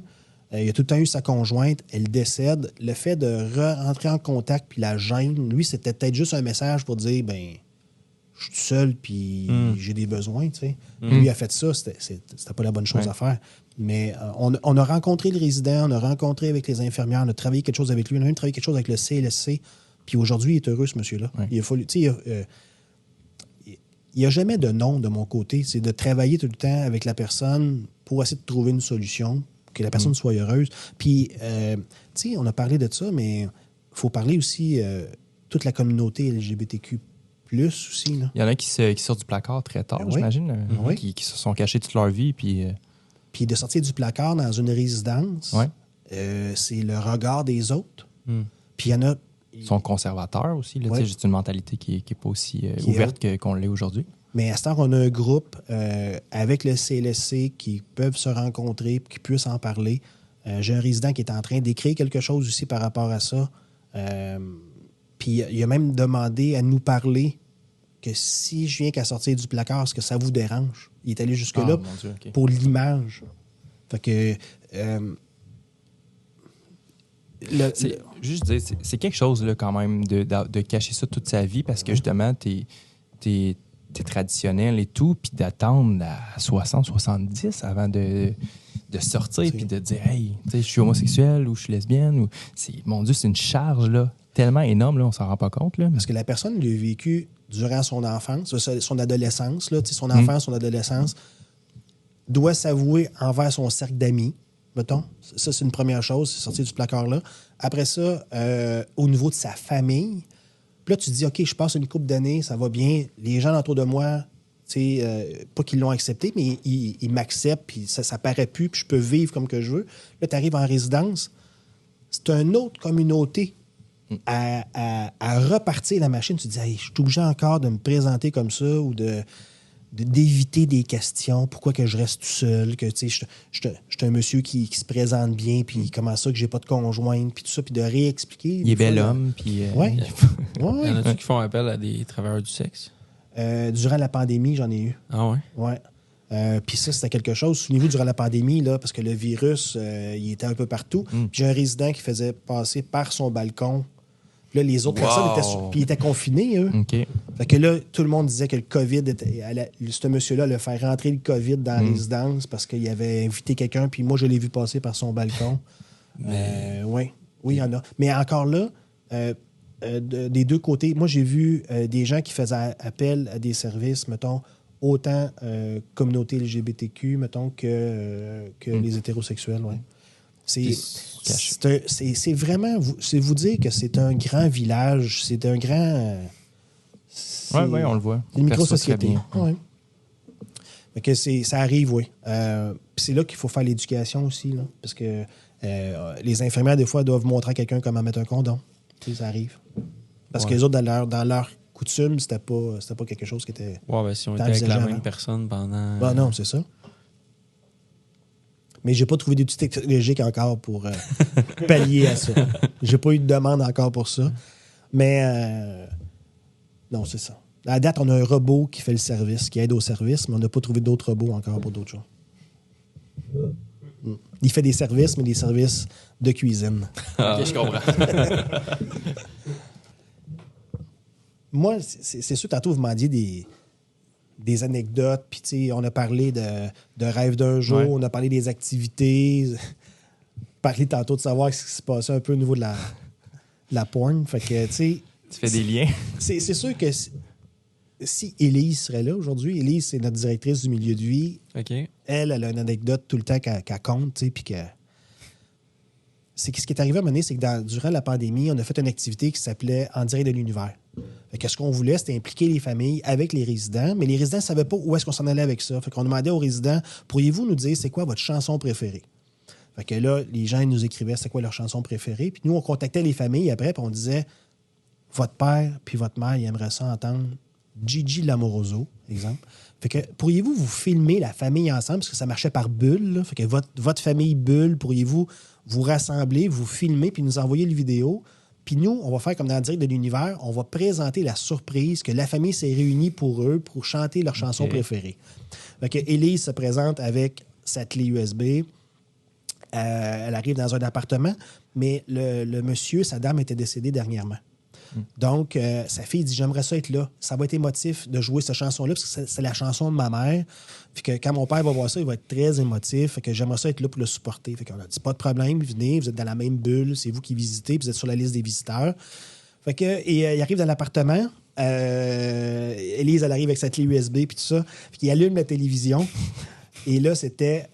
il a tout le temps eu sa conjointe, elle décède, le fait de rentrer en contact puis la gêne, lui, c'était peut-être juste un message pour dire, ben, je suis tout seul puis j'ai des besoins, tu sais. Lui a fait ça, c'était pas la bonne chose Ouais. à faire. Mais on a rencontré le résident, on a rencontré avec les infirmières, on a travaillé quelque chose avec lui, on a même travaillé quelque chose avec le CLSC. Puis aujourd'hui, il est heureux, ce monsieur-là. Ouais. Il a fallu, tu sais, il n'y a jamais de non de mon côté. C'est de travailler tout le temps avec la personne pour essayer de trouver une solution, que la personne soit heureuse. Puis, tu sais, on a parlé de ça, mais il faut parler aussi toute la communauté LGBTQ+, aussi. Là. Il y en a qui sortent du placard très tard, Ben oui. j'imagine. Oui. Qui se sont cachés toute leur vie. Puis, Puis de sortir du placard dans une résidence, Ouais. c'est le regard des autres. Mm. Puis il y en a... ils sont conservateurs aussi. Là, Ouais. tu sais, j'ai une mentalité qui n'est pas aussi Qui est ouverte qu'on l'est aujourd'hui. Mais à ce temps, on a un groupe avec le CLSC qui peuvent se rencontrer, qui puissent en parler. J'ai un résident qui est en train d'écrire quelque chose aussi par rapport à ça. Puis il a même demandé à nous parler que si je viens qu'à sortir du placard, est-ce que ça vous dérange? Il est allé jusque-là Ah, mon Dieu, OK. pour l'image. Fait que... Juste dire, c'est quelque chose là, quand même de cacher ça toute sa vie parce que justement, t'es traditionnel et tout, puis d'attendre à 60, 70 avant de sortir puis de dire hey, tu sais, je suis homosexuel ou je suis lesbienne. Ou... Mon Dieu, c'est une charge là, tellement énorme, là, on s'en rend pas compte. Là. Parce que la personne l'a vécu durant son enfance, son adolescence, là, tu sais, son enfance, son adolescence, doit s'avouer envers son cercle d'amis, mettons. Ça, c'est une première chose, c'est sortir du placard-là. Après ça, au niveau de sa famille, puis là, tu te dis, OK, je passe une couple d'années, ça va bien. Les gens autour de moi, tu sais, pas qu'ils l'ont accepté, mais ils m'acceptent, puis ça paraît plus, puis je peux vivre comme que je veux. Là, tu arrives en résidence, c'est une autre communauté à repartir la machine. Tu te dis, hey, je suis obligé encore de me présenter comme ça ou de d'éviter des questions. Pourquoi que je reste tout seul? Que, tu sais, je suis un monsieur qui se présente bien, puis comment ça que j'ai pas de conjointe, puis tout ça, puis de réexpliquer. Il est bel homme, puis... Oui. Il y en a-tu qui font appel à des travailleurs du sexe? Durant la pandémie, j'en ai eu. Ah ouais? Ouais. Puis ça, c'était quelque chose. Souvenez-vous, durant la pandémie, là, parce que le virus, il était un peu partout. Puis j'ai un résident qui faisait passer par son balcon. Puis là, les autres personnes puis ils étaient confinés, eux. OK. Fait que là, tout le monde disait que le COVID ce monsieur-là allait faire rentrer le COVID dans la résidence parce qu'il avait invité quelqu'un. Puis moi, je l'ai vu passer par son balcon. Oui, il y en a. Mais encore là, des deux côtés, moi, j'ai vu des gens qui faisaient appel à des services, mettons, autant communauté LGBTQ, mettons, que les hétérosexuels, ouais. C'est vraiment... C'est vous dire que c'est un grand village, c'est un grand... Oui, on le voit. C'est une micro-société. Ouais. Ouais. Fait que ça arrive, oui. Puis c'est là qu'il faut faire l'éducation aussi, là, parce que les infirmières, des fois, doivent montrer à quelqu'un comment mettre un condom. Tu sais, ça arrive. Parce que les autres, dans leur coutume, c'était pas quelque chose qui était... Ouais, ben si on était avec la même personne pendant... Ben non, c'est ça. Mais j'ai pas trouvé d'études technologiques encore pour pallier à ça. J'ai pas eu de demande encore pour ça. Mais non, c'est ça. À la date, on a un robot qui fait le service, qui aide au service, mais on n'a pas trouvé d'autres robots encore pour d'autres choses. Il fait des services, mais des services de cuisine. OK, je comprends. Moi, c'est sûr, tantôt, vous m'endiez des anecdotes, puis tu sais, on a parlé de rêve d'un jour, on a parlé des activités, parlé tantôt de savoir ce qui se passait un peu au niveau de la porn. Fait que, tu sais... Tu fais des liens. C'est sûr que si Élise serait là aujourd'hui, Élise, c'est notre directrice du milieu de vie. OK. Elle a une anecdote tout le temps qu'elle compte, tu sais, puis que... Ce qui est arrivé à un moment donné, c'est que durant la pandémie, on a fait une activité qui s'appelait En direct de l'univers. Fait que ce qu'on voulait, c'était impliquer les familles avec les résidents, mais les résidents ne savaient pas où est-ce qu'on s'en allait avec ça. Fait qu'on demandait aux résidents, pourriez-vous nous dire c'est quoi votre chanson préférée? Fait que là, les gens nous écrivaient c'est quoi leur chanson préférée. Puis nous, on contactait les familles après, puis on disait votre père puis votre mère, ils aimeraient ça entendre Gigi Lamoroso, exemple. Fait que pourriez-vous vous filmer la famille ensemble, parce que ça marchait par bulle, là. Fait que votre famille bulle, pourriez-vous vous rassembler, vous filmer, puis nous envoyer les vidéos. Puis nous, on va faire comme dans le direct de l'univers, on va présenter la surprise que la famille s'est réunie pour eux pour chanter leur chanson préférée. Fait que Élise se présente avec sa clé USB. Elle arrive dans un appartement, mais le monsieur, sa dame était décédée dernièrement. Donc, sa fille dit « J'aimerais ça être là. Ça va être émotif de jouer cette chanson-là, parce que c'est la chanson de ma mère. Puis que quand mon père va voir ça, il va être très émotif. Fait que j'aimerais ça être là pour le supporter. » Fait qu'on a dit « Pas de problème, venez, vous êtes dans la même bulle, c'est vous qui visitez, vous êtes sur la liste des visiteurs. » Fait que, et il arrive dans l'appartement. Élise, elle arrive avec sa clé USB, puis tout ça. Puis il allume la télévision. Et là, c'était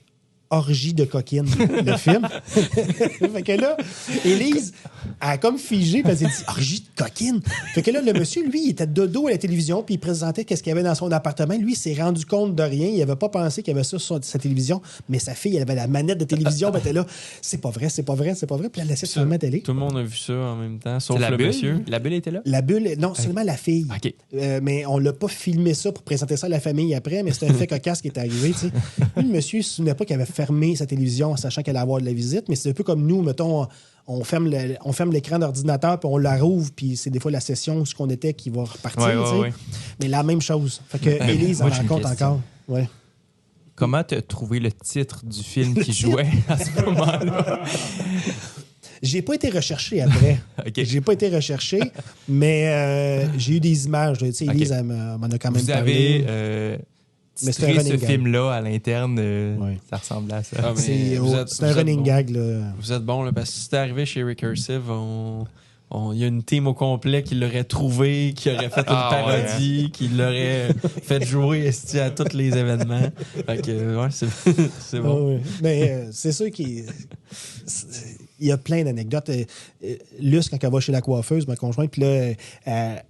Orgie de coquine, le film. Fait que là, Élise a comme figé, puis elle s'est dit Orgie de coquine. Fait que là, le monsieur, lui, il était de dos à la télévision, puis il présentait qu'est-ce qu'il y avait dans son appartement. Lui, il s'est rendu compte de rien. Il n'avait pas pensé qu'il y avait ça sur sa télévision. Mais sa fille, elle avait la manette de télévision, elle était là. C'est pas vrai, c'est pas vrai, c'est pas vrai. Puis elle laissait seulement télé. Tout le monde a vu ça en même temps, sauf la le bulle? monsieur. La bulle était là? La bulle, non, seulement la fille. OK. Mais on l'a pas filmé ça pour présenter ça à la famille après, mais c'était un fait cocasse qui est arrivé. Tu sais. Lui, le monsieur, il se souvenait pas qu'il avait fermé sa télévision en sachant qu'elle allait avoir de la visite, mais c'est un peu comme nous, mettons, on ferme l'écran d'ordinateur, puis on la rouvre, puis c'est des fois la session où ce qu'on était qui va repartir. Ouais, tu sais. ouais. Mais la même chose. Fait que Élise en moi, j'ai une raconte question. encore. Ouais. Comment tu as trouvé le titre du film qui jouait à ce moment-là? J'ai pas été recherché après. OK. J'ai pas été recherché, mais j'ai eu des images. Tu sais, Élise, OK. elle m'en a quand même Vous parlé. avez Mais c'est un titré running ce gag. film-là à l'interne. Ouais. Ça ressemblait à ça. Ah, mais C'est vous un êtes running bon. gag. Là. Vous êtes bon, là, parce que si c'était arrivé chez Recursive, il y a une team au complet qui l'aurait trouvé, qui aurait fait une parodie, qui l'aurait fait jouer à tous les événements. Fait que, ouais, c'est bon. Ah oui. Mais c'est sûr qu'il y a plein d'anecdotes. Luce, quand elle va chez la coiffeuse, ma conjointe, puis là,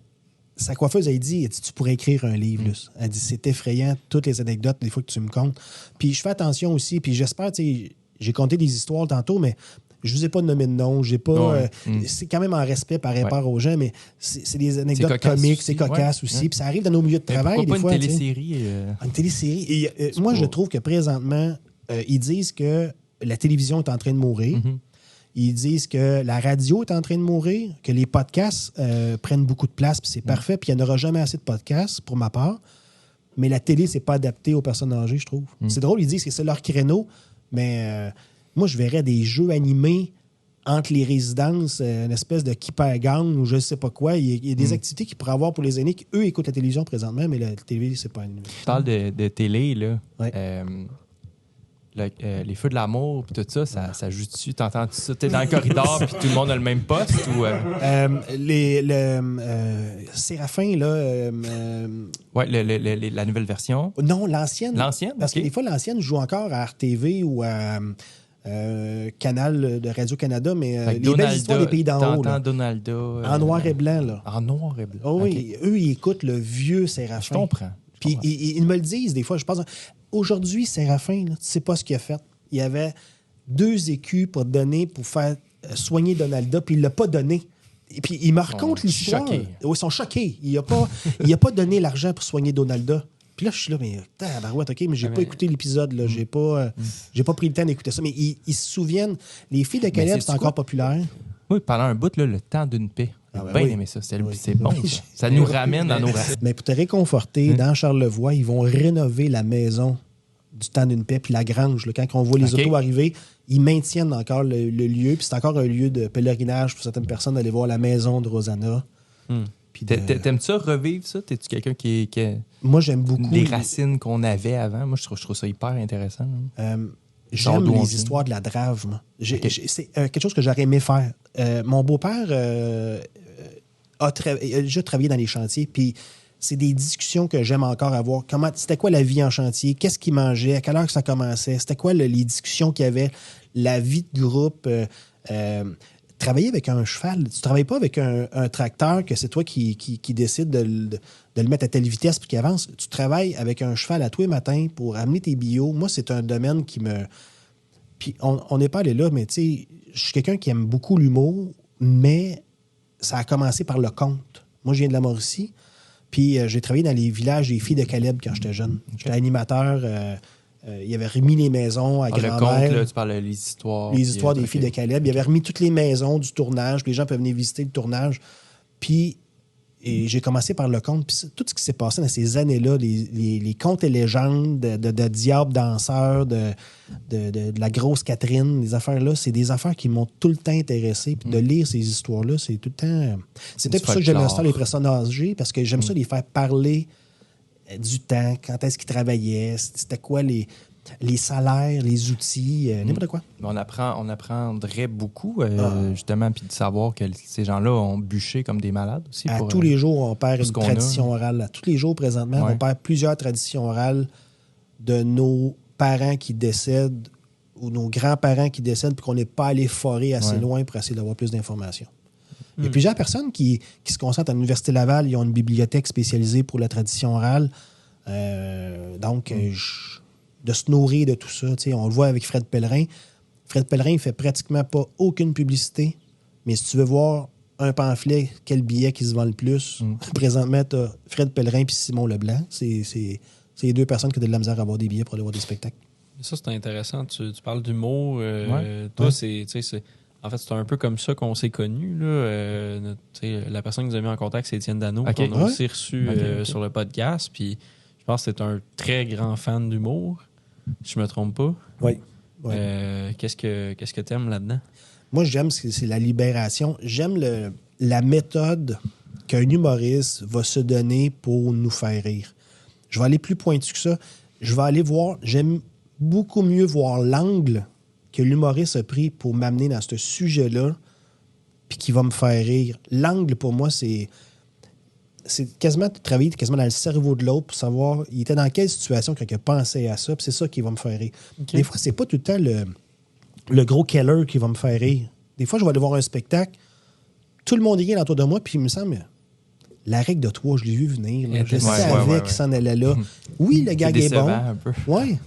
sa coiffeuse, elle dit tu pourrais écrire un livre, Luce. Elle dit c'est effrayant, toutes les anecdotes, des fois que tu me comptes. Puis je fais attention aussi, puis j'espère, tu sais, j'ai compté des histoires tantôt, mais Je vous ai pas nommé de nom, j'ai pas. Ouais. C'est quand même en respect par rapport aux gens, mais c'est des anecdotes cocasse comiques, aussi. c'est cocasse Ouais. aussi. Ouais. Puis ça arrive dans nos milieux de Mais travail pourquoi des pas fois. une tu sais. télésérie? Une télésérie. Et, moi, pas- je trouve que présentement, ils disent que la télévision est en train de mourir. Mhm. Ils disent que la radio est en train de mourir, que les podcasts prennent beaucoup de place, puis c'est parfait, puis il n'y en aura jamais assez de podcasts, pour ma part. Mais la télé, c'est pas adapté aux personnes âgées, je trouve. C'est drôle, ils disent que c'est leur créneau, mais moi, je verrais des jeux animés entre les résidences, une espèce de Keep-A-Gang ou je ne sais pas quoi. Il y a des activités qu'ils pourraient avoir pour les aînés qui, eux, écoutent la télévision présentement, mais la télé, c'est pas animé. Tu parles de télé, là. Ouais. Les Feux de l'amour, puis tout ça, ça joue dessus. T'entends-tu ça? T'es dans le corridor, puis tout le monde a le même poste? Ou, Séraphin, là... Ouais, la nouvelle version. non, l'ancienne. L'ancienne? Parce OK. que des fois, l'ancienne joue encore à RTV ou à Canal de Radio-Canada, mais Fait que les belles histoires des pays d'en haut. T'entends Là. Donalda. En noir et blanc, là. En noir et blanc. Oh, oui, eux, ils écoutent le vieux OK. Séraphin. Je comprends. Puis ils me le disent des fois. Je pense, aujourd'hui, Séraphin, là, tu sais pas ce qu'il a fait. Il y avait 2 écus pour donner, pour faire soigner Donalda, puis il l'a pas donné. Et puis il me raconte l'histoire. choqués. Oui, ils sont choqués. Il a pas donné l'argent pour soigner Donalda. Puis là, je suis là, mais tabarouette, OK, mais j'ai pas écouté l'épisode, là. J'ai pas pris le temps d'écouter ça. Mais ils se souviennent. Les filles de Caleb, c'est c'est encore quoi? populaire. Oui, pendant un bout, là, le temps d'une paix. J'ai Ah ben bien oui. aimé ça. C'est Oui. bon. Oui. Ça. Ça nous ramène dans nos racines. Mais pour te réconforter, dans Charlevoix, ils vont rénover la maison du temps d'une paix, puis la grange. Là, quand on voit les OK. autos arriver, ils maintiennent encore le lieu, puis c'est encore un lieu de pèlerinage pour certaines personnes d'aller voir la maison de Rosanna. Puis de- T'aimes ça revivre ça? T'es-tu quelqu'un qui a Moi, j'aime beaucoup. des racines qu'on avait avant? Moi, je trouve ça hyper intéressant. Genre J'aime d'où on les vient. histoires de la drave. Moi. OK. C'est quelque chose que j'aurais aimé faire. Mon beau-père a déjà travaillé dans les chantiers, puis c'est des discussions que j'aime encore avoir. C'était quoi la vie en chantier? Qu'est-ce qu'il mangeait? À quelle heure que ça commençait? C'était quoi les discussions qu'il y avait? La vie de groupe? Travailler avec un cheval. Tu ne travailles pas avec un tracteur que c'est toi qui décide de le mettre à telle vitesse pour qu'il avance. Tu travailles avec un cheval à tous les matins pour amener tes bio. Moi, c'est un domaine qui me... Puis on n'est pas allé là, mais tu sais, je suis quelqu'un qui aime beaucoup l'humour, mais ça a commencé par le conte. Moi, je viens de la Mauricie, puis j'ai travaillé dans les villages des filles de Caleb quand j'étais jeune. J'étais animateur. Il avait remis les maisons à Le conte, grand-mère. là, tu parles des histoires. Les histoires puis, des filles de Caleb. Il avait remis toutes les maisons du tournage. Les gens peuvent venir visiter le tournage. Puis et j'ai commencé par le conte. Puis tout ce qui s'est passé dans ces années-là, les contes et légendes de diables danseurs, de la grosse Catherine, les affaires-là, c'est des affaires qui m'ont tout le temps intéressé. Puis de lire ces histoires-là, c'est tout le temps... C'est peut-être pour ça que j'aime ça les personnes âgées, parce que j'aime ça les faire parler du temps, quand est-ce qu'ils travaillaient, c'était quoi les salaires, les outils, n'importe quoi. On apprendrait beaucoup, justement, puis de savoir que ces gens-là ont bûché comme des malades aussi. À pour, tous les jours, on perd tout ce une qu'on a. tradition orale. À tous les jours, présentement, Ouais. on perd plusieurs traditions orales de nos parents qui décèdent ou nos grands-parents qui décèdent puis qu'on n'est pas allé forer assez Ouais. loin pour essayer d'avoir plus d'informations. Il y a plusieurs personnes qui se concentrent à l'Université Laval. Ils ont une bibliothèque spécialisée pour la tradition orale. De se nourrir de tout ça. Tu sais, on le voit avec Fred Pellerin. Fred Pellerin, il fait pratiquement pas aucune publicité. Mais si tu veux voir un pamphlet, quel billet qui se vend le plus, présentement, tu as Fred Pellerin et Simon Leblanc. C'est les 2 personnes qui ont de la misère à avoir des billets pour aller voir des spectacles. Ça, c'est intéressant. Tu parles d'humour. Ouais. Toi, Ouais. en fait, c'est un peu comme ça qu'on s'est connus. La personne qui nous a mis en contact, c'est Étienne Dano, OK. qu'on a Ouais. aussi reçu OK. sur le podcast. Puis je pense que c'est un très grand fan d'humour. Je me trompe pas. Oui. Qu'est-ce que tu aimes là-dedans? Moi, j'aime c'est la libération. J'aime la méthode qu'un humoriste va se donner pour nous faire rire. Je vais aller plus pointu que ça. Je vais aller voir... J'aime beaucoup mieux voir l'angle que l'humoriste a pris pour m'amener dans ce sujet-là puis qui va me faire rire. L'angle, pour moi, c'est quasiment travailler quasiment dans le cerveau de l'autre pour savoir il était dans quelle situation quand il a pensé à ça, puis c'est ça qui va me faire rire. OK. Des fois, c'est pas tout le temps le gros Keller qui va me faire rire. Des fois, je vais aller voir un spectacle, tout le monde est autour de moi, puis il me semble, la règle de 3, je l'ai vu venir. Là. Je Ouais, savais ouais. qu'il s'en allait là. Oui, le gag est décevant bon. un peu. Oui,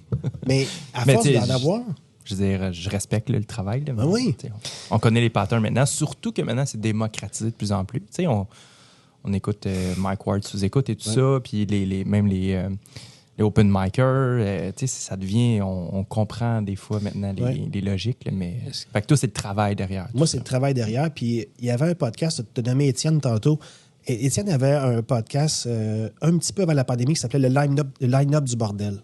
mais à Mais force tu sais, d'en avoir... Je veux dire, je respecte là, le travail. Là, mais, Ben oui. tu sais, on connaît les patterns maintenant, surtout que maintenant, c'est démocratisé de plus en plus. Tu sais, on écoute Mike Ward sous-écoute et tout ça, puis même les open micers, tu sais, ça devient... On comprend des fois maintenant les logiques, là, mais... Fait que toi, c'est le travail derrière. Moi, c'est le travail derrière. Puis il y avait un podcast, tu as nommé Étienne tantôt. Et Étienne avait un podcast un petit peu avant la pandémie qui s'appelait le Line-Up du bordel.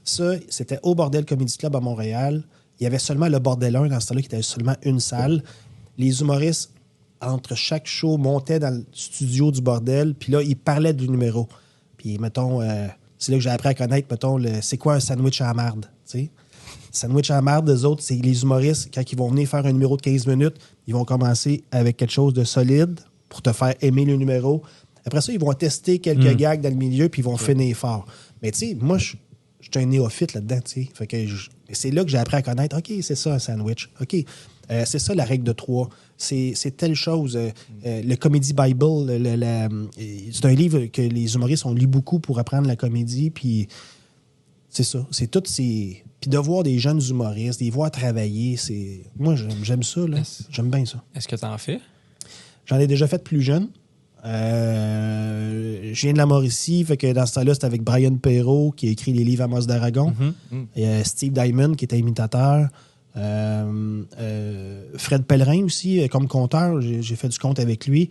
Ça, c'était au Bordel Comedy Club à Montréal. Il y avait seulement le Bordel 1 dans ce temps-là, qui était seulement une salle. Les humoristes, entre chaque show, montaient dans le studio du Bordel, puis là, ils parlaient du numéro. Puis, mettons, c'est là que j'ai appris à connaître, mettons, c'est quoi un sandwich à la marde, tu sais? Sandwich à la marde, eux autres, c'est les humoristes, quand ils vont venir faire un numéro de 15 minutes, ils vont commencer avec quelque chose de solide pour te faire aimer le numéro. Après ça, ils vont tester quelques gags dans le milieu, puis ils vont finir fort. Mais tu sais, moi, je suis un néophyte là-dedans, tu sais. Fait que c'est là que j'ai appris à connaître, OK, c'est ça un sandwich. OK, c'est ça la règle de 3. C'est telle chose. Le Comedy Bible, c'est un livre que les humoristes ont lu beaucoup pour apprendre la comédie, puis c'est ça. C'est tout ces... Puis de voir des jeunes humoristes, les voir travailler, c'est... Moi, j'aime ça, là. J'aime bien ça. Est-ce que tu en fais? J'en ai déjà fait plus jeune. Je viens de la Mauricie, fait que dans ce temps-là, c'était avec Brian Perrault qui a écrit les livres Amos d'Aragon. Et Steve Diamond qui était imitateur. Fred Pellerin aussi, comme conteur. J'ai fait du conte avec lui.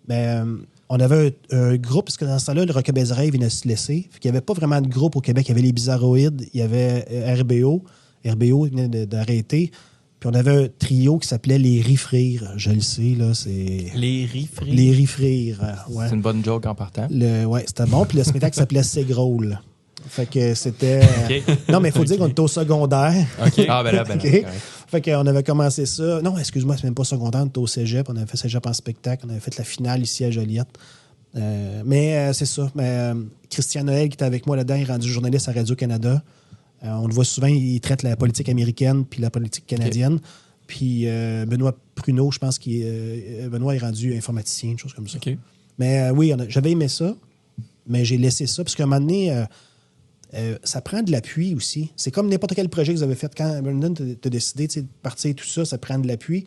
On avait un groupe, parce que dans ce temps-là, le Rock des Rêves venait de se laisser. Fait qu'il n'y avait pas vraiment de groupe au Québec. Il y avait les Bizarroïdes, il y avait RBO. RBO venait d'arrêter. Puis on avait un trio qui s'appelait les Riffrires. Je le sais, là, c'est... Les Riffrires? Les Riffrires, ouais. C'est une bonne joke en partant. Ouais, c'était bon. Puis le spectacle s'appelait Segrole. Fait que c'était... Non, mais il faut dire qu'on était au secondaire. OK. Ah, ben là, OK. Fait qu'on avait commencé ça. Non, excuse-moi, c'est même pas secondaire, on était au cégep. On avait fait cégep en spectacle. On avait fait la finale ici à Joliette. Mais c'est ça. Christian Noël, qui était avec moi là-dedans, il est rendu journaliste à Radio-Canada. On le voit souvent, il traite la politique américaine puis la politique canadienne. Okay. Puis Benoît Pruneau, je pense Benoît est rendu informaticien, une chose comme ça. Okay. Mais oui, j'avais aimé ça, mais j'ai laissé ça. Parce qu'à un moment donné, ça prend de l'appui aussi. C'est comme n'importe quel projet que vous avez fait. Quand Brandon t'a décidé de partir tout ça, ça prend de l'appui.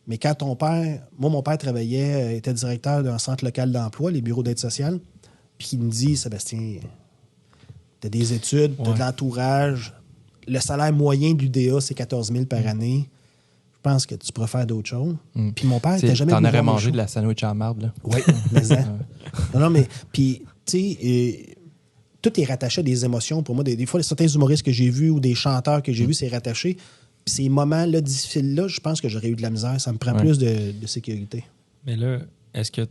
Mais quand ton père... Moi, mon père travaillait, était directeur d'un centre local d'emploi, les bureaux d'aide sociale. Puis il me dit, Sébastien... T'as des études, t'as de l'entourage. Le salaire moyen de l'UDA, c'est 14 000 par année. Je pense que tu pourrais faire d'autres choses. Puis mon père, t'as jamais... T'en aurais mangé de la sandwich à marde, là. Oui, mais ça. Non, mais... Puis, tu sais, tout est rattaché à des émotions. Pour moi, des fois, certains humoristes que j'ai vus ou des chanteurs que j'ai vus, c'est rattaché. Puis ces moments-là difficiles-là, je pense que j'aurais eu de la misère. Ça me prend plus de sécurité. Mais là, est-ce que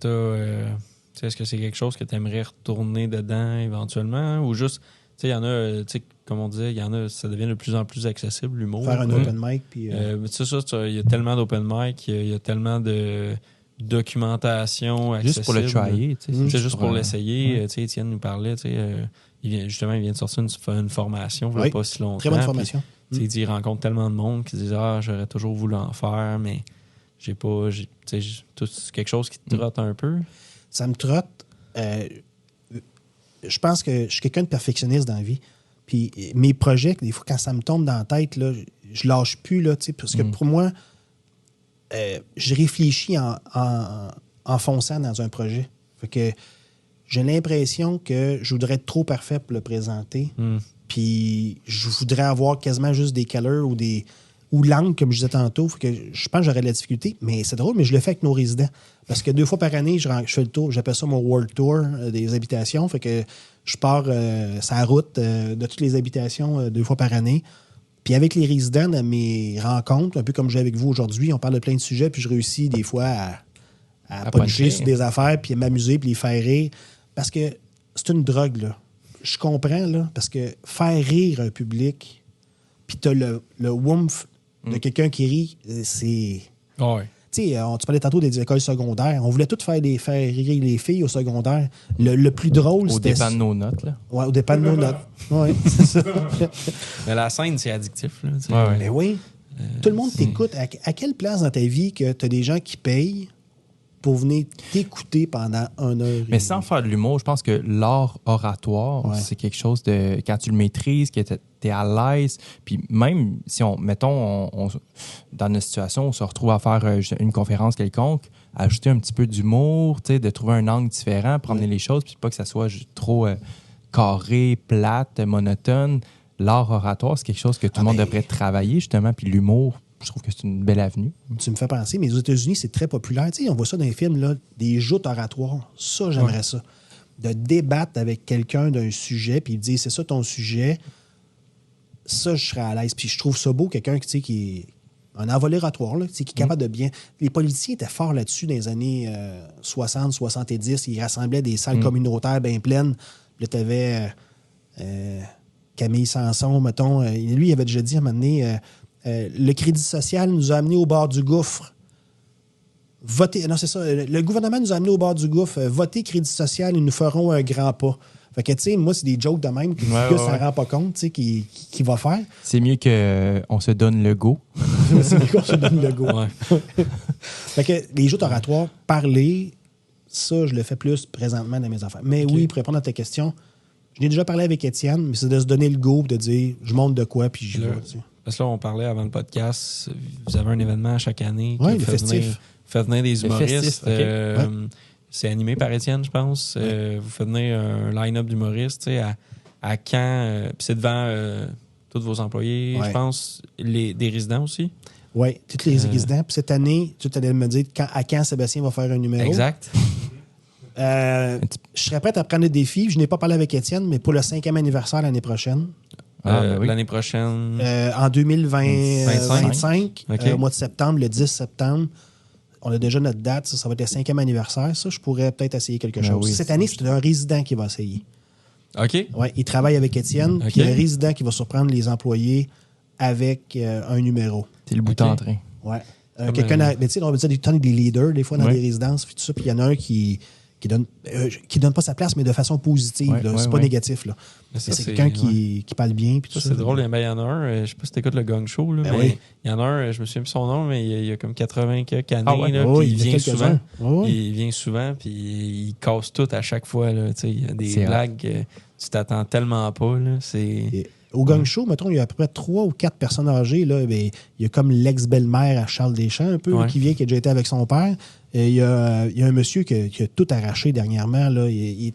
est-ce que c'est quelque chose que tu aimerais retourner dedans éventuellement? Ou juste... Tu sais, il y en a, comme on disait, il y en a, ça devient de plus en plus accessible, l'humour. Faire un open mic. Puis, il y a tellement d'open mic, il y a tellement de documentation accessible. Juste pour le tryer, tu sais. C'est juste pour l'essayer. Tu sais, Étienne nous parlait, il vient de sortir une formation, il n'y a pas si longtemps. Très bonne formation. Puis, il rencontre tellement de monde qui disent « Ah, j'aurais toujours voulu en faire, mais j'ai pas... » C'est quelque chose qui te trotte un peu. Ça me trotte. Je pense que je suis quelqu'un de perfectionniste dans la vie. Puis mes projets, des fois, quand ça me tombe dans la tête, là, je lâche plus, là, parce que pour moi, je réfléchis en fonçant dans un projet. Fait que j'ai l'impression que je voudrais être trop parfait pour le présenter. Puis je voudrais avoir quasiment juste des colors ou l'angle, comme je disais tantôt. Fait que je pense que j'aurais de la difficulté. Mais c'est drôle, mais je le fais avec nos résidents. Parce que 2 fois par année, je fais le tour. J'appelle ça mon World Tour des habitations. Fait que je pars sur la route de toutes les habitations 2 fois par année. Puis avec les résidents, dans mes rencontres, un peu comme j'ai avec vous aujourd'hui, on parle de plein de sujets, puis je réussis des fois à puncher sur des affaires, puis à m'amuser, puis les faire rire. Parce que c'est une drogue, là. Je comprends, là, parce que faire rire un public, puis t'as le woomph de quelqu'un qui rit, c'est... Oh ouais. Tu sais, tu parlais tantôt des écoles secondaires. On voulait toutes faire rire les filles au secondaire. Le plus drôle, c'était... Au dépend de nos notes, là. Ouais, au dépend de nos notes. Oui, c'est ça. Mais la scène, c'est addictif, là. Mais oui. Tout le monde t'écoute. À quelle place dans ta vie que tu as des gens qui payent pour venir t'écouter pendant 1 heure? Mais sans faire de l'humour, je pense que l'art oratoire, c'est quelque chose de... Quand tu le maîtrises, que tu t'es à l'aise. Puis même si mettons, dans notre situation, on se retrouve à faire une conférence quelconque, ajouter un petit peu d'humour, de trouver un angle différent pour amener les choses, puis pas que ça soit trop carré, plate, monotone. L'art oratoire, c'est quelque chose que tout le monde devrait travailler, justement, puis l'humour, je trouve que c'est une belle avenue. Tu me fais penser, mais aux États-Unis, c'est très populaire. Tu sais, on voit ça dans les films, là, des joutes oratoires. Ça, j'aimerais ça. De débattre avec quelqu'un d'un sujet, puis il dit, c'est ça ton sujet. Ça, je serais à l'aise. Puis je trouve ça beau, quelqu'un qui est un envolé oratoire, là, qui est capable de bien... Les politiciens étaient forts là-dessus dans les années 60, 70. Ils rassemblaient des salles communautaires bien pleines. Là, tu avais Camille Sanson, mettons. Lui, il avait déjà dit à un moment donné... le crédit social nous a amenés au bord du gouffre. Non, c'est ça. Le gouvernement nous a amenés au bord du gouffre. Votez crédit social et nous ferons un grand pas. Fait que, tu sais, moi, c'est des jokes de même que ça rend pas compte, tu sais, qu'il va faire. C'est mieux qu'on se donne le go. C'est mieux qu'on se donne le go. Fait que les jeux oratoires, parler, ça, je le fais plus présentement dans mes affaires. Mais oui, pour répondre à ta question, je n'ai déjà parlé avec Étienne, mais c'est de se donner le go, de dire, je monte de quoi, puis j'y vais. Parce que là, on parlait avant le podcast, vous avez un événement chaque année qui le festif. Fait venir des humoristes. C'est animé par Étienne, je pense. Vous faites venir un line-up d'humoristes à Caen. Puis c'est devant tous vos employés, je pense. des résidents aussi. Oui, tous les résidents. Puis cette année, tu allais me dire à Caen, Sébastien va faire un numéro. Exact. Je serais prêt à prendre le défi. Je n'ai pas parlé avec Étienne, mais pour le 5e anniversaire l'année prochaine. L'année prochaine. En 2025, okay. Au mois de septembre, le 10 septembre, on a déjà notre date. Ça va être le 5e anniversaire. Ça, je pourrais peut-être essayer quelque chose. Cette année, c'est un résident qui va essayer. OK. Ouais, il travaille avec Étienne. Puis il y a un résident qui va surprendre les employés avec un numéro. C'est le bout en train. Ouais. Quelqu'un, mais tu sais, on va dire des leaders, des fois, dans les résidences, puis tout ça. Puis il y en a un qui donne pas sa place, mais de façon positive. C'est pas négatif. Là. C'est quelqu'un qui parle bien. Puis tout ça, c'est drôle. Il y en a un, je sais pas si t'écoutes le Gang Show, là, mais il y en a un, je me souviens plus son nom, mais il y a comme 80 quelques années. Là, puis il vient souvent. Il vient souvent, puis il casse tout à chaque fois. Là, il y a des blagues, tu t'attends tellement pas. Là, au Gang Show, mettons, il y a à peu près 3 ou 4 personnes âgées. Là, il y a comme l'ex-belle-mère à Charles Deschamps, un peu, qui vient, qui a déjà été avec son père. Il y a un monsieur qui a tout arraché dernièrement. Là. Il est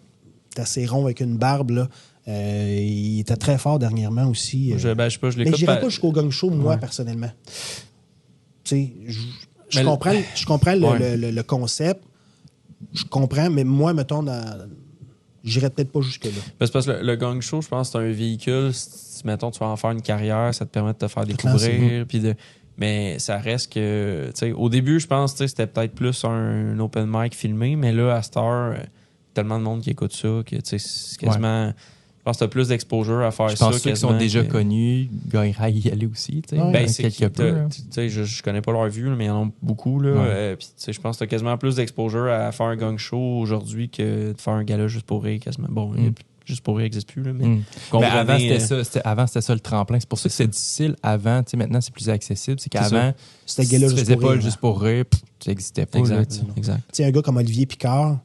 assez rond avec une barbe. Là. Il était très fort dernièrement aussi. Je sais pas, je l'écoute. Mais je n'irai pas jusqu'au Gang Show, moi, personnellement. Tu sais, je comprends le concept. Je comprends, mais moi, mettons, j'irais peut-être pas jusque-là. Parce que le Gang Show, je pense que c'est un véhicule. Si, mettons, tu vas en faire une carrière, ça te permet de te faire découvrir. Mais ça reste que... Tu sais, au début, je pense que c'était peut-être plus un open mic filmé, mais là, à cette heure, tellement de monde qui écoute ça que c'est quasiment... Je pense que tu as plus d'exposure à faire ça. Je pense que ceux qui sont déjà connus gagneraient à y aller aussi. C'est quelque peu. Je connais pas leur vue, mais il y en a beaucoup. Là. Puis, je pense que tu as quasiment plus d'exposure à faire un gang show aujourd'hui que de faire un gala juste pour rire quasiment. Bon, juste pour rire n'existe plus. Là, mais avant, c'était ça le tremplin. C'est pour ça que c'est difficile avant. Maintenant, c'est plus accessible. C'est qu'avant, si tu faisais pas juste pour rire, ça n'existait pas. Exact. Tu sais, un gars comme Olivier Picard,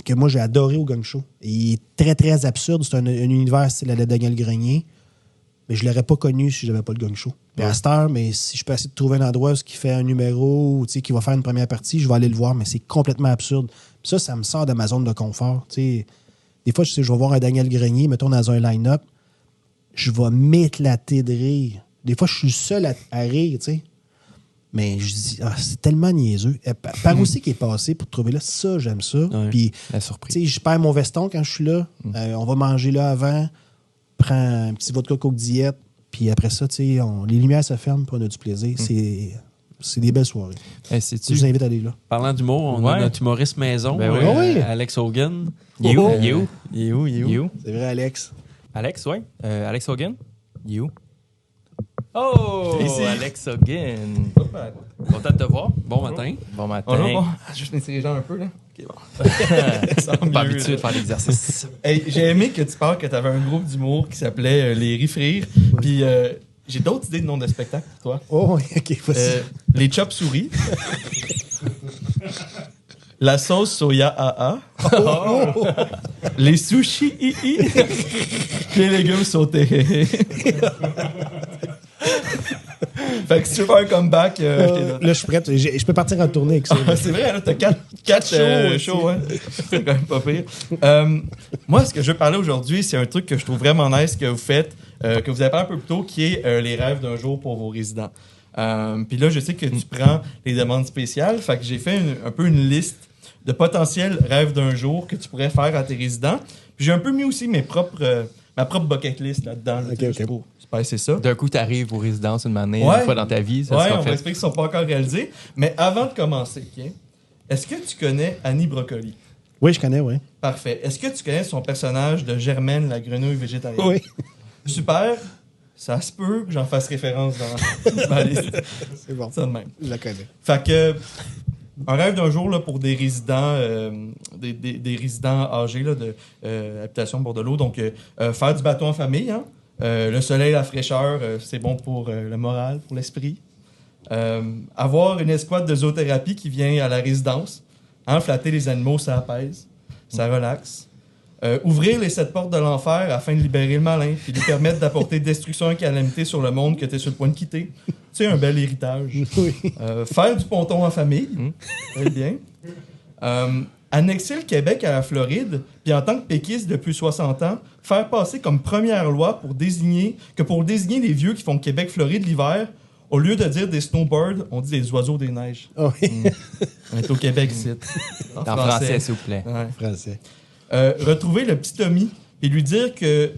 que moi, j'ai adoré au Gang Show. Il est très, très absurde. C'est un univers style à la Daniel Grenier. Mais je ne l'aurais pas connu si je n'avais pas le Gang Show. Puis à cette heure, mais si je peux essayer de trouver un endroit où il fait un numéro ou qui va faire une première partie, je vais aller le voir, mais c'est complètement absurde. Puis ça me sort de ma zone de confort. T'sais. Des fois, je vais voir un Daniel Grenier, mettons, dans un line-up, je vais m'éclater de rire. Des fois, je suis seul à rire, tu sais. Mais je dis, c'est tellement niaiseux. Par aussi qui est passé pour te trouver là, ça, j'aime ça. Puis, la surprise. Tu sais, je perds mon veston quand je suis là. On va manger là avant. Prends un petit vodka Coke Diète. Puis après ça, tu sais, les lumières se ferment puis on a du plaisir. C'est des belles soirées. Je vous invite à aller là. Parlant d'humour, on a notre humoriste maison, Alex Hogan. Il est où? C'est vrai, Alex. Alex, oui. Alex Hogan. Il est où? Oh! Ici. Alex Hogan. Content de te voir. Bon matin. Bon matin. Bonjour. Juste m'étirer les gens un peu, là. OK, bon. Pas habitué de faire l'exercice. Hey, j'ai aimé que tu parles que tu avais un groupe d'humour qui s'appelait Les Rires. Puis j'ai d'autres idées de noms de spectacle pour toi. Oh, OK, voici. Les Chops Souris. La sauce soya AA. Les sushis II. Les légumes sautés. Fait que si tu veux faire un comeback, je t'ai donné. Là, je suis prête. Je peux partir en tournée avec ça. Ah, c'est vrai, là, t'as 4 shows, hein. C'est quand même pas pire. Moi, ce que je veux parler aujourd'hui, c'est un truc que je trouve vraiment nice que vous faites, que vous avez parlé un peu plus tôt, qui est les rêves d'un jour pour vos résidents. Puis là, je sais que tu prends les demandes spéciales, fait que j'ai fait un peu une liste de potentiels rêves d'un jour que tu pourrais faire à tes résidents. Puis j'ai un peu mis aussi ma propre bucket list là-dedans, là, juste pour spicer ça. D'un coup, tu arrives aux résidences une année, Ouais. une fois dans ta vie. Ça Ouais, sera on fait. va expliquer qu'ils ne sont pas encore réalisés. Mais avant de commencer, OK, est-ce que tu connais Annie Brocoli? Oui, je connais, oui. Parfait. Est-ce que tu connais son personnage de Germaine, la grenouille végétarienne? Oui. Super. Ça se peut que j'en fasse référence dans ma liste. C'est bon. Ça de même. Je la connais. Fait que, un rêve d'un jour là, pour des résidents, des résidents âgés là, de habitation bord de l'eau. Donc, faire du bateau en famille. Hein? Le soleil, la fraîcheur, c'est bon pour le moral, pour l'esprit. Avoir une escouade de zoothérapie qui vient à la résidence. Hein? Flatter les animaux, ça apaise, ça relaxe. Ouvrir les 7 portes de l'enfer afin de libérer le malin puis lui permettre d'apporter destruction et calamité sur le monde que tu es sur le point de quitter. Tu sais, un bel héritage. Oui. Faire du ponton en famille. Très bien. Annexer le Québec à la Floride, puis en tant que péquiste depuis 60 ans, faire passer comme première loi pour désigner les vieux qui font Québec-Floride l'hiver, au lieu de dire des snowbirds, on dit des oiseaux des neiges. Oh, oui. On est au Québec, ici. En français, s'il vous plaît. Ouais. Français. Retrouver le petit Tommy et lui dire que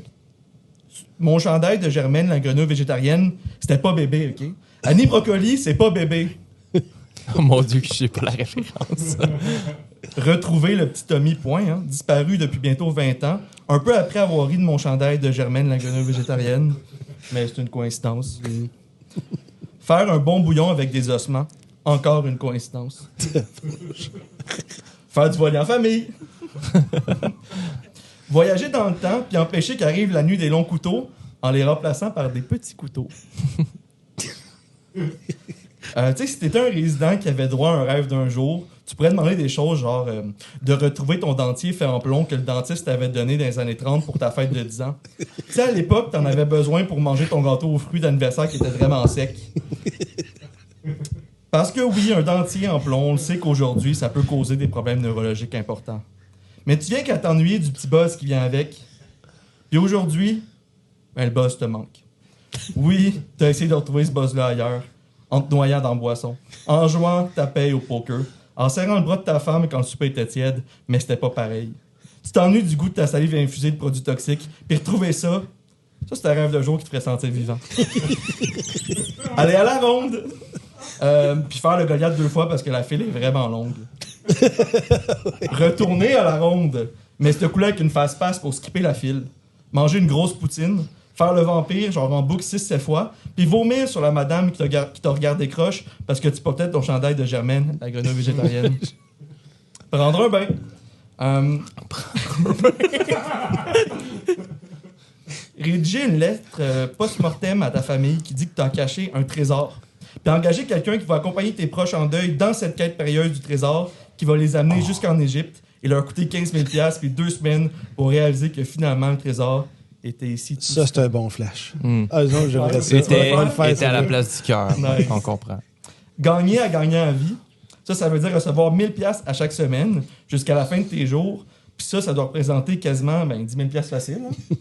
mon chandail de Germaine, la grenouille végétarienne, c'était pas bébé, OK? Annie Brocoli, c'est pas bébé. Oh mon Dieu, que je sais pas la référence. Retrouver le petit Tommy, point, hein, disparu depuis bientôt 20 ans, un peu après avoir ri de mon chandail de Germaine, la grenouille végétarienne. Mais c'est une coïncidence. Faire un bon bouillon avec des ossements, encore une coïncidence. Faire du volley en famille. Voyager dans le temps puis empêcher qu'arrive la nuit des longs couteaux en les remplaçant par des petits couteaux. Tu sais, si t'étais un résident qui avait droit à un rêve d'un jour, tu pourrais demander des choses genre de retrouver ton dentier fait en plomb que le dentiste t'avait donné dans les années 30 pour ta fête de 10 ans. Tu sais, à l'époque, t'en avais besoin pour manger ton gâteau aux fruits d'anniversaire qui était vraiment sec. Parce que oui, un dentier en plomb, on le sait qu'aujourd'hui, ça peut causer des problèmes neurologiques importants. Mais tu viens qu'à t'ennuyer du petit buzz qui vient avec. Puis aujourd'hui, ben, le buzz te manque. Oui, t'as essayé de retrouver ce buzz-là ailleurs, en te noyant dans la boisson, en jouant ta paye au poker, en serrant le bras de ta femme quand le souper était tiède, mais c'était pas pareil. Tu t'ennuies du goût de ta salive infusée de produits toxiques, puis retrouver ça, c'est un rêve de jour qui te ferait sentir vivant. Aller à la ronde! Puis faire le Goliath 2 fois parce que la file est vraiment longue. Retourner à la ronde, mais ce coup-là avec une face-passe pour skipper la file. Manger une grosse poutine, faire le vampire, genre en boucle 6-7 fois, puis vomir sur la madame qui te regarde des croches parce que tu portais ton chandail de Germaine, la grenouille végétarienne. Prendre un bain. Rédiger une lettre post-mortem à ta famille qui dit que tu as caché un trésor. Puis engager quelqu'un qui va accompagner tes proches en deuil dans cette quête périlleuse du trésor, qui va les amener jusqu'en Égypte et leur coûter 15 000 $ puis 2 semaines pour réaliser que finalement le trésor était ici. Ça, c'est un bon flash. Mm. Ah non, j'aimerais ça. Était On va le faire, à ça. la place du cœur. Nice. On comprend. Gagner à gagner à vie. Ça veut dire recevoir 1000 $ à chaque semaine jusqu'à la fin de tes jours. Puis ça doit représenter quasiment 10 000 $ facile. Hein?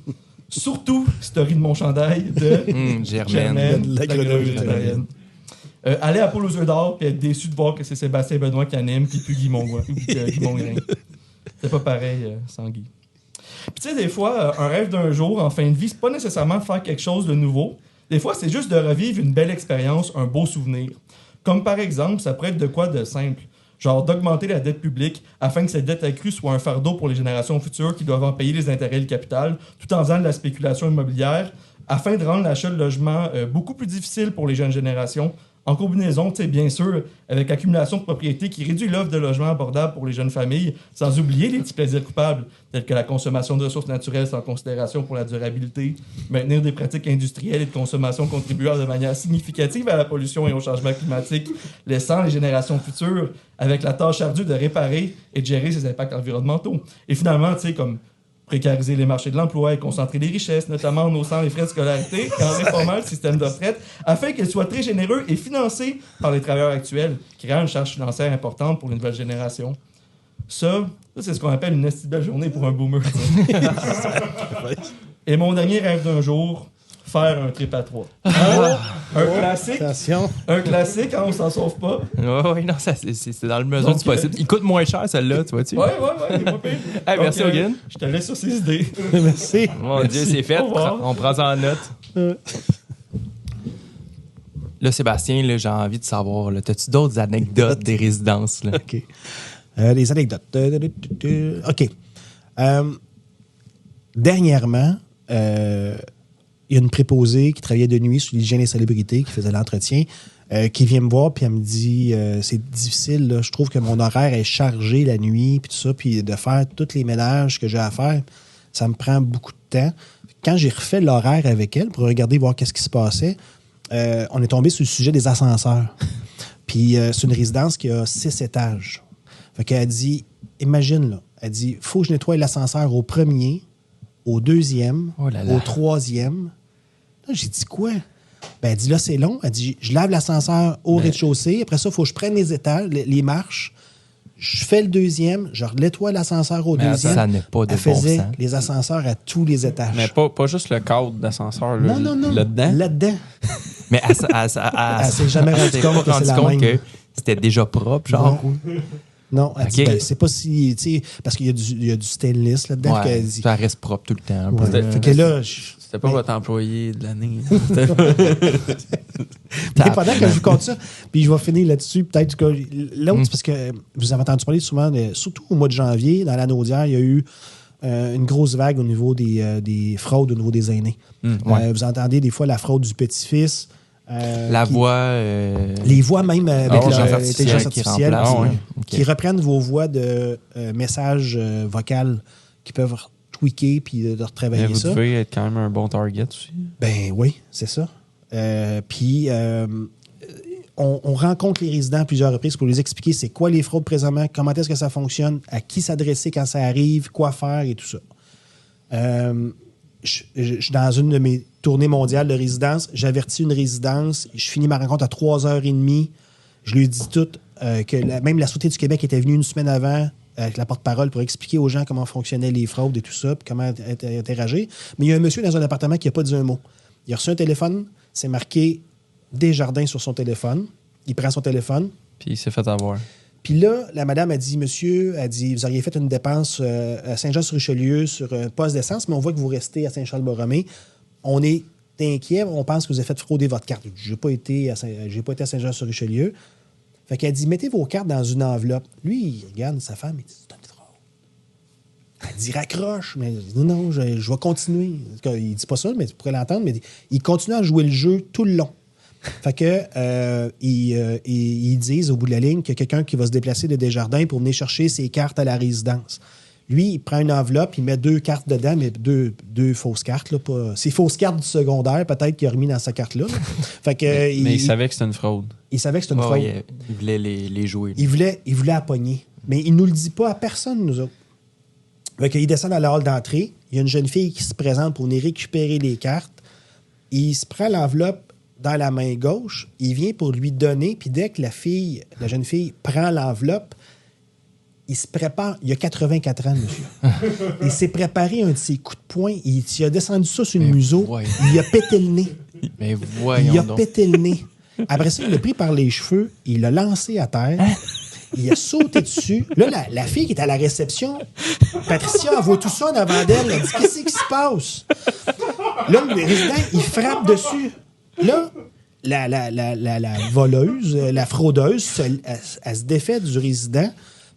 Surtout si t'as ri de mon chandail de Germaine. la grenouille végétarienne. Aller à Pôle aux œufs d'or puis être déçu de voir que c'est Sébastien Benoît qui anime puis plus Guy Mongrain. C'est pas pareil sans Guy. Puis tu sais, des fois, un rêve d'un jour en fin de vie, c'est pas nécessairement de faire quelque chose de nouveau. Des fois, c'est juste de revivre une belle expérience, un beau souvenir. Comme par exemple, ça pourrait être de quoi de simple. Genre d'augmenter la dette publique afin que cette dette accrue soit un fardeau pour les générations futures qui doivent en payer les intérêts et le capital, tout en faisant de la spéculation immobilière, afin de rendre l'achat de logement beaucoup plus difficile pour les jeunes générations, en combinaison, bien sûr, avec l'accumulation de propriétés qui réduit l'offre de logements abordables pour les jeunes familles, sans oublier les petits plaisirs coupables, tels que la consommation de ressources naturelles sans considération pour la durabilité, maintenir des pratiques industrielles et de consommation contribuant de manière significative à la pollution et au changement climatique, laissant les générations futures avec la tâche ardue de réparer et de gérer ces impacts environnementaux. Et finalement, comme précariser les marchés de l'emploi et concentrer les richesses, notamment en haussant les frais de scolarité et en réformant le système de retraite afin qu'il soit très généreux et financé par les travailleurs actuels, créant une charge financière importante pour les nouvelles générations. Ça, c'est ce qu'on appelle une esti de belle journée pour un boomer. Et mon dernier rêve d'un jour, faire un trip à 3. Un classique. Attention. Un classique, hein, on s'en sauve pas. Oui, non, c'est dans le mesure Donc, du possible. Il coûte moins cher, celle-là, tu vois-tu? Ouais, c'est pas pire. Hey, merci, Donc, Hogan. Je te laisse sur ces idées. Merci. Mon Dieu, c'est fait. Au revoir. On prend ça en note. Là, Sébastien, là, j'ai envie de savoir, là, t'as-tu d'autres anecdotes des résidences? Là? OK. Les anecdotes. OK. Dernièrement, il y a une préposée qui travaillait de nuit sur l'hygiène et salubrité, qui faisait l'entretien, qui vient me voir, puis elle me dit c'est difficile, là, je trouve que mon horaire est chargé la nuit, puis tout ça, puis de faire tous les ménages que j'ai à faire, ça me prend beaucoup de temps. Quand j'ai refait l'horaire avec elle pour regarder, voir qu'est-ce qui se passait, on est tombé sur le sujet des ascenseurs. Puis c'est une résidence qui a 6 étages. Fait qu'elle dit, imagine, là, elle dit, faut que je nettoie l'ascenseur au premier, au deuxième, Oh là là. au troisième. Là, j'ai dit quoi? Ben, elle dit, là, c'est long. Elle dit, je lave l'ascenseur au rez-de-chaussée. Après ça, il faut que je prenne les étages, les marches. Je fais le deuxième, je nettoie l'ascenseur au Mais deuxième. ça n'a pas de Elle bon faisait sens. les ascenseurs à tous les étages. Mais pas juste le cadre d'ascenseur, là, non. là-dedans. Là-dedans. Mais elle s'est jamais rendue s'est compte pas que c'est la rendu même. compte que c'était déjà propre, genre. Non, elle dit, Ok. ben, c'est pas si... tu sais, parce qu'il y a du stainless là-dedans. Ouais, qu'elle dit. ça reste propre tout le temps. un peu. Ouais. Fait que là, C'était pas mais- votre employé de l'année. mais pendant que je vous compte ça, puis je vais finir là-dessus, peut-être que l'autre, c'est parce que vous avez entendu parler souvent, surtout au mois de janvier, dans la Naudière, il y a eu une grosse vague au niveau des fraudes au niveau des aînés. Ouais. Vous entendez des fois la fraude du petit-fils. La qui- voix. Les voix même avec L'intelligence l'intelligence artificielle artificielle qui remplace. qui, Ok. qui reprennent vos voix de messages vocaux qui peuvent tweaker puis de Mais retravailler vous ça. devez être quand même un bon target aussi. Ben oui, c'est ça. Puis on rencontre les résidents à plusieurs reprises pour les expliquer c'est quoi les fraudes présentement, comment est-ce que ça fonctionne, à qui s'adresser quand ça arrive, quoi faire et tout ça. Je suis dans une de mes tournées mondiales de résidence. J'avertis une résidence. Je finis ma rencontre à 3h30. Je lui dis tout que même la Sûreté du Québec était venue une semaine avant avec la porte-parole pour expliquer aux gens comment fonctionnaient les fraudes et tout ça, puis comment interagir. Mais il y a un monsieur dans un appartement qui n'a pas dit un mot. Il a reçu un téléphone, c'est marqué Desjardins sur son téléphone. Il prend son téléphone. Puis il s'est fait avoir. Puis là, la madame a dit, monsieur, a dit, vous auriez fait une dépense à Saint-Jean-sur-Richelieu sur un poste d'essence, mais on voit que vous restez à Saint-Charles-Borromée. On est inquiet, on pense que vous avez fait frauder votre carte. Je n'ai pas été à Saint-Jean-sur-Richelieu. Fait qu'elle dit, mettez vos cartes dans une enveloppe. Lui, il regarde sa femme, il dit, c'est une fraude. Elle dit, raccroche. Mais il dit, non, je vais continuer. Il dit pas ça, mais tu pourrais l'entendre, mais il continue à jouer le jeu tout le long. Fait que ils disent au bout de la ligne qu'il y a quelqu'un qui va se déplacer de Desjardins pour venir chercher ses cartes à la résidence. Lui, il prend une enveloppe, il met 2 cartes dedans, mais deux fausses cartes. Là, pas, c'est fausses cartes du secondaire, peut-être qu'il a remis dans sa carte-là. Là. Fait que, Mais il savait que c'était une fraude. il savait que c'était une Ouais, fraude. ouais, il voulait les jouer. là. Il voulait la pogner. Mais il ne nous le dit pas à personne, nous autres. Fait qu'il descend dans la hall d'entrée. Il y a une jeune fille qui se présente pour venir récupérer les cartes. Il se prend l'enveloppe dans la main gauche. Il vient pour lui donner. Puis dès que la jeune fille prend l'enveloppe, il se prépare. Il a 84 ans, monsieur. Il s'est préparé un de ses coups de poing. Il a descendu ça sur le Mais museau. voyons. Il a pété le nez. Mais Il voyons a donc. pété le nez. Après ça, il l'a pris par les cheveux, il l'a lancé à terre, il a sauté dessus. Là, la fille qui est à la réception, Patricia, elle voit tout ça en avant d'elle. Elle dit, qu'est-ce qui se passe? Là, le résident, il frappe dessus. Là, la voleuse, la fraudeuse, elle se défait du résident,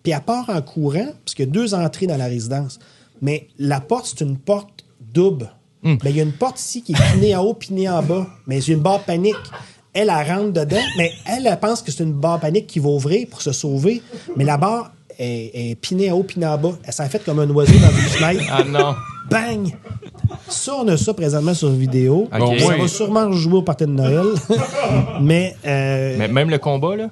puis elle part en courant, parce qu'il y a 2 entrées dans la résidence. Mais la porte, c'est une porte double. Ben, il y a une porte ici qui est pinée en haut, pinée en bas. Mais c'est une barre panique. Elle rentre dedans, mais elle pense que c'est une barre panique qui va ouvrir pour se sauver. Mais la barre est pinée en haut, pinée en bas. Elle s'en fait comme un oiseau dans une fenêtre. Ah non. Bang! Ça, on a ça présentement sur vidéo. Ok. Ça va sûrement jouer au party de Noël. Mais, Mais même le combat, là.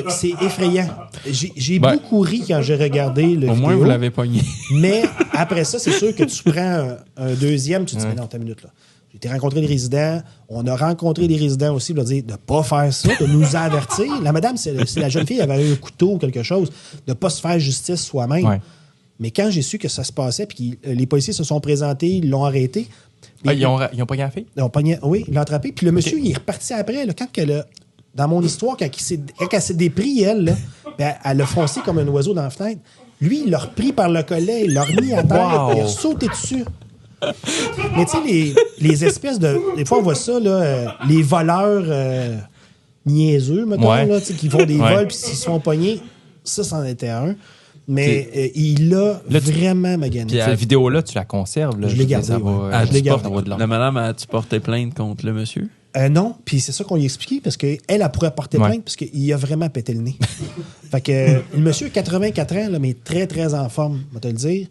c'est effrayant. J'ai Ben, beaucoup ri quand j'ai regardé le Au vidéo. moins, vous l'avez pogné. Mais après ça, c'est sûr que tu prends un deuxième, tu te dis, mais non, t'as une minute là. J'ai été rencontrer des résidents. On a rencontré des résidents aussi pour leur dire de ne pas faire ça, de nous avertir. La madame, si la jeune fille avait un couteau ou quelque chose, de ne pas se faire justice soi-même. Ouais. Mais quand j'ai su que ça se passait, puis les policiers se sont présentés, ils l'ont arrêté. Ils ont pas gaffé? Oui, ils l'ont attrapé. Puis le monsieur, il est reparti après. Là, dans mon histoire, quand elle s'est dépris, elle, là, ben, elle a foncé comme un oiseau dans la fenêtre. Lui, il l'a repris par le collet, il l'a remis à terre, Wow. il a sauté dessus. Mais tu sais, les espèces de... Des fois, on voit ça, là, les voleurs niaiseux, mettons, Ouais. là, tu sais, qui font des Ouais. vols, puis s'ils se font pogner, ça, c'en était un. Mais il l'a vraiment magané. Cette vidéo-là, tu la conserves? Là, Je l'ai gardée, ouais. Je l'ai gardée. La madame, as-tu porté plainte contre le monsieur? Non, puis c'est ça qu'on lui a expliqué, parce qu'elle pourrait porter Ouais. plainte, parce qu'il a vraiment pété le nez. Fait que le monsieur a 84 ans, là, mais très, très en forme, on va te le dire.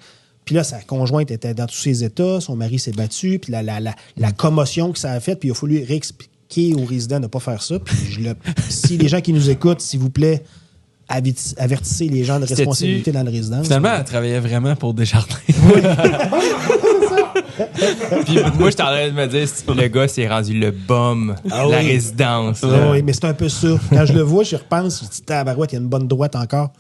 Puis là, sa conjointe était dans tous ses états, son mari s'est battu, puis la commotion que ça a fait, puis il a fallu réexpliquer aux résidents de ne pas faire ça. Puis si les gens qui nous écoutent, s'il vous plaît, avertissez les gens de C'était-tu- responsabilité dans la résidence. Finalement, elle travaillait vraiment pour Desjardins. Puis moi, j'étais en train de me dire, le gars s'est rendu le bum Ah de la oui. résidence. Ah là. oui, mais c'est un peu ça. Quand je le vois, je repense, je dis, tabarouette, il y a une bonne droite encore.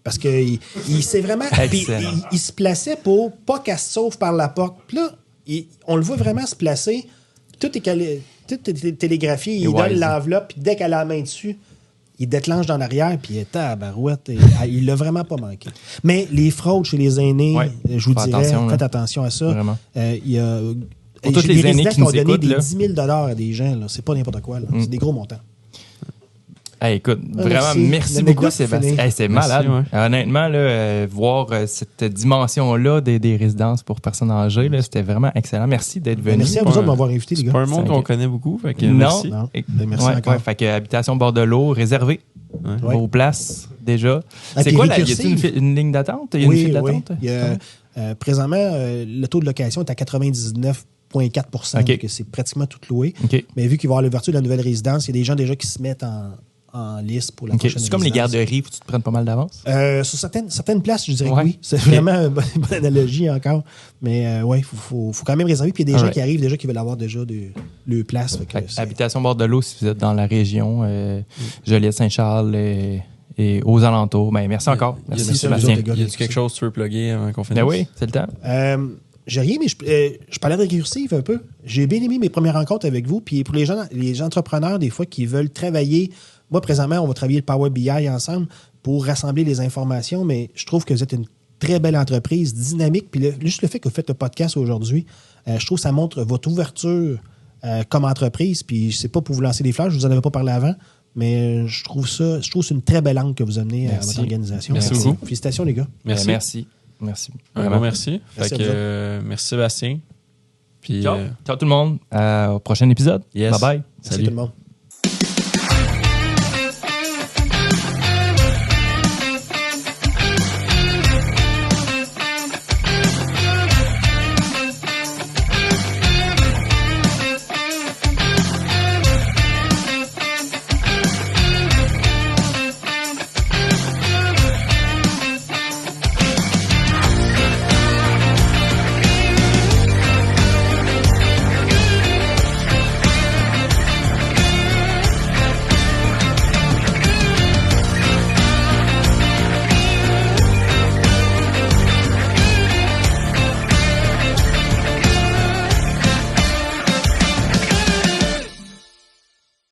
Parce qu'il s'est vraiment. Puis Excellent. il se plaçait pour pas qu'elle se sauve par la porte. Puis là, on le voit vraiment se placer. Tout est télégraphié. Il donne wise. l'enveloppe, puis dès qu'elle a la main dessus, il déclenche dans l'arrière, puis il est tabarouette. Il l'a vraiment pas manqué. Mais les fraudes chez les aînés, Ouais. je vous Fais dirais, attention, là. faites attention à ça. Vraiment. Il y a. Pour tous j'ai les des aînés résidents qui qui ont nous donné écoutent, des là. 10 000 à des gens. Là. C'est pas n'importe quoi. Là. C'est des gros montants. Hey, écoute, vraiment, merci. merci L'anecdote beaucoup, est Sébastien. finie. Hey, c'est Merci, malade. Honnêtement, là, voir cette dimension-là des résidences pour personnes âgées, là, c'était vraiment excellent. Merci d'être venu. Merci à vous autres de m'avoir invité, les C'est gars. pas un monde C'est qu'on ok. connaît beaucoup. Fait que Non. merci. Non. Et- Ben, merci ouais, encore. ouais, fait que habitation bord de l'eau, réservée. Ouais. Vos places, déjà. Ah, C'est puis quoi, là? Y récursive. a-t-il une ligne d'attente? Il y a une file d'attente? Il y a, présentement, le taux de location est à 99,4 OK. donc c'est pratiquement tout loué. OK. Mais vu qu'il va y avoir l'ouverture de la nouvelle résidence, il y a des gens déjà qui se mettent en liste pour la OK. prochaine C'est comme les résidence. garderies, faut que tu te prennes pas mal d'avance? Sur certaines places, je dirais Ouais. que oui. C'est OK. vraiment une bonne analogie encore. Mais oui, il faut quand même réserver. Puis il y a des gens Alright. qui arrivent déjà qui veulent avoir déjà le place. Fait que Fait que c'est- habitation bord de l'eau, si vous êtes dans la région, Joliette, Saint-Charles et aux alentours. Ben, merci encore. Y a- Merci, y a- Sébastien. les gars. Y a-tu quelque chose que tu veux plugger avant qu'on finisse? Ben oui, c'est le temps. J'ai rien, mais je parlais de récursive un peu. J'ai bien aimé mes premières rencontres avec vous. Puis pour les gens, les entrepreneurs, des fois, qui veulent travailler. Moi, présentement, on va travailler le Power BI ensemble pour rassembler les informations, mais je trouve que vous êtes une très belle entreprise, dynamique. Puis juste le fait que vous faites le podcast aujourd'hui, je trouve que ça montre votre ouverture comme entreprise. Puis c'est pas pour vous lancer des fleurs, je vous en avais pas parlé avant, mais je trouve que c'est une très belle angle que vous amenez à Merci. votre organisation. Merci beaucoup. Félicitations, les gars. Merci. Merci. Merci. Un Vraiment. gros merci. Merci Fait à que, vous autres. merci Sébastien. Puis, Ciao. Ciao tout le monde. Au prochain épisode. Yes. Bye bye. Merci tout le monde.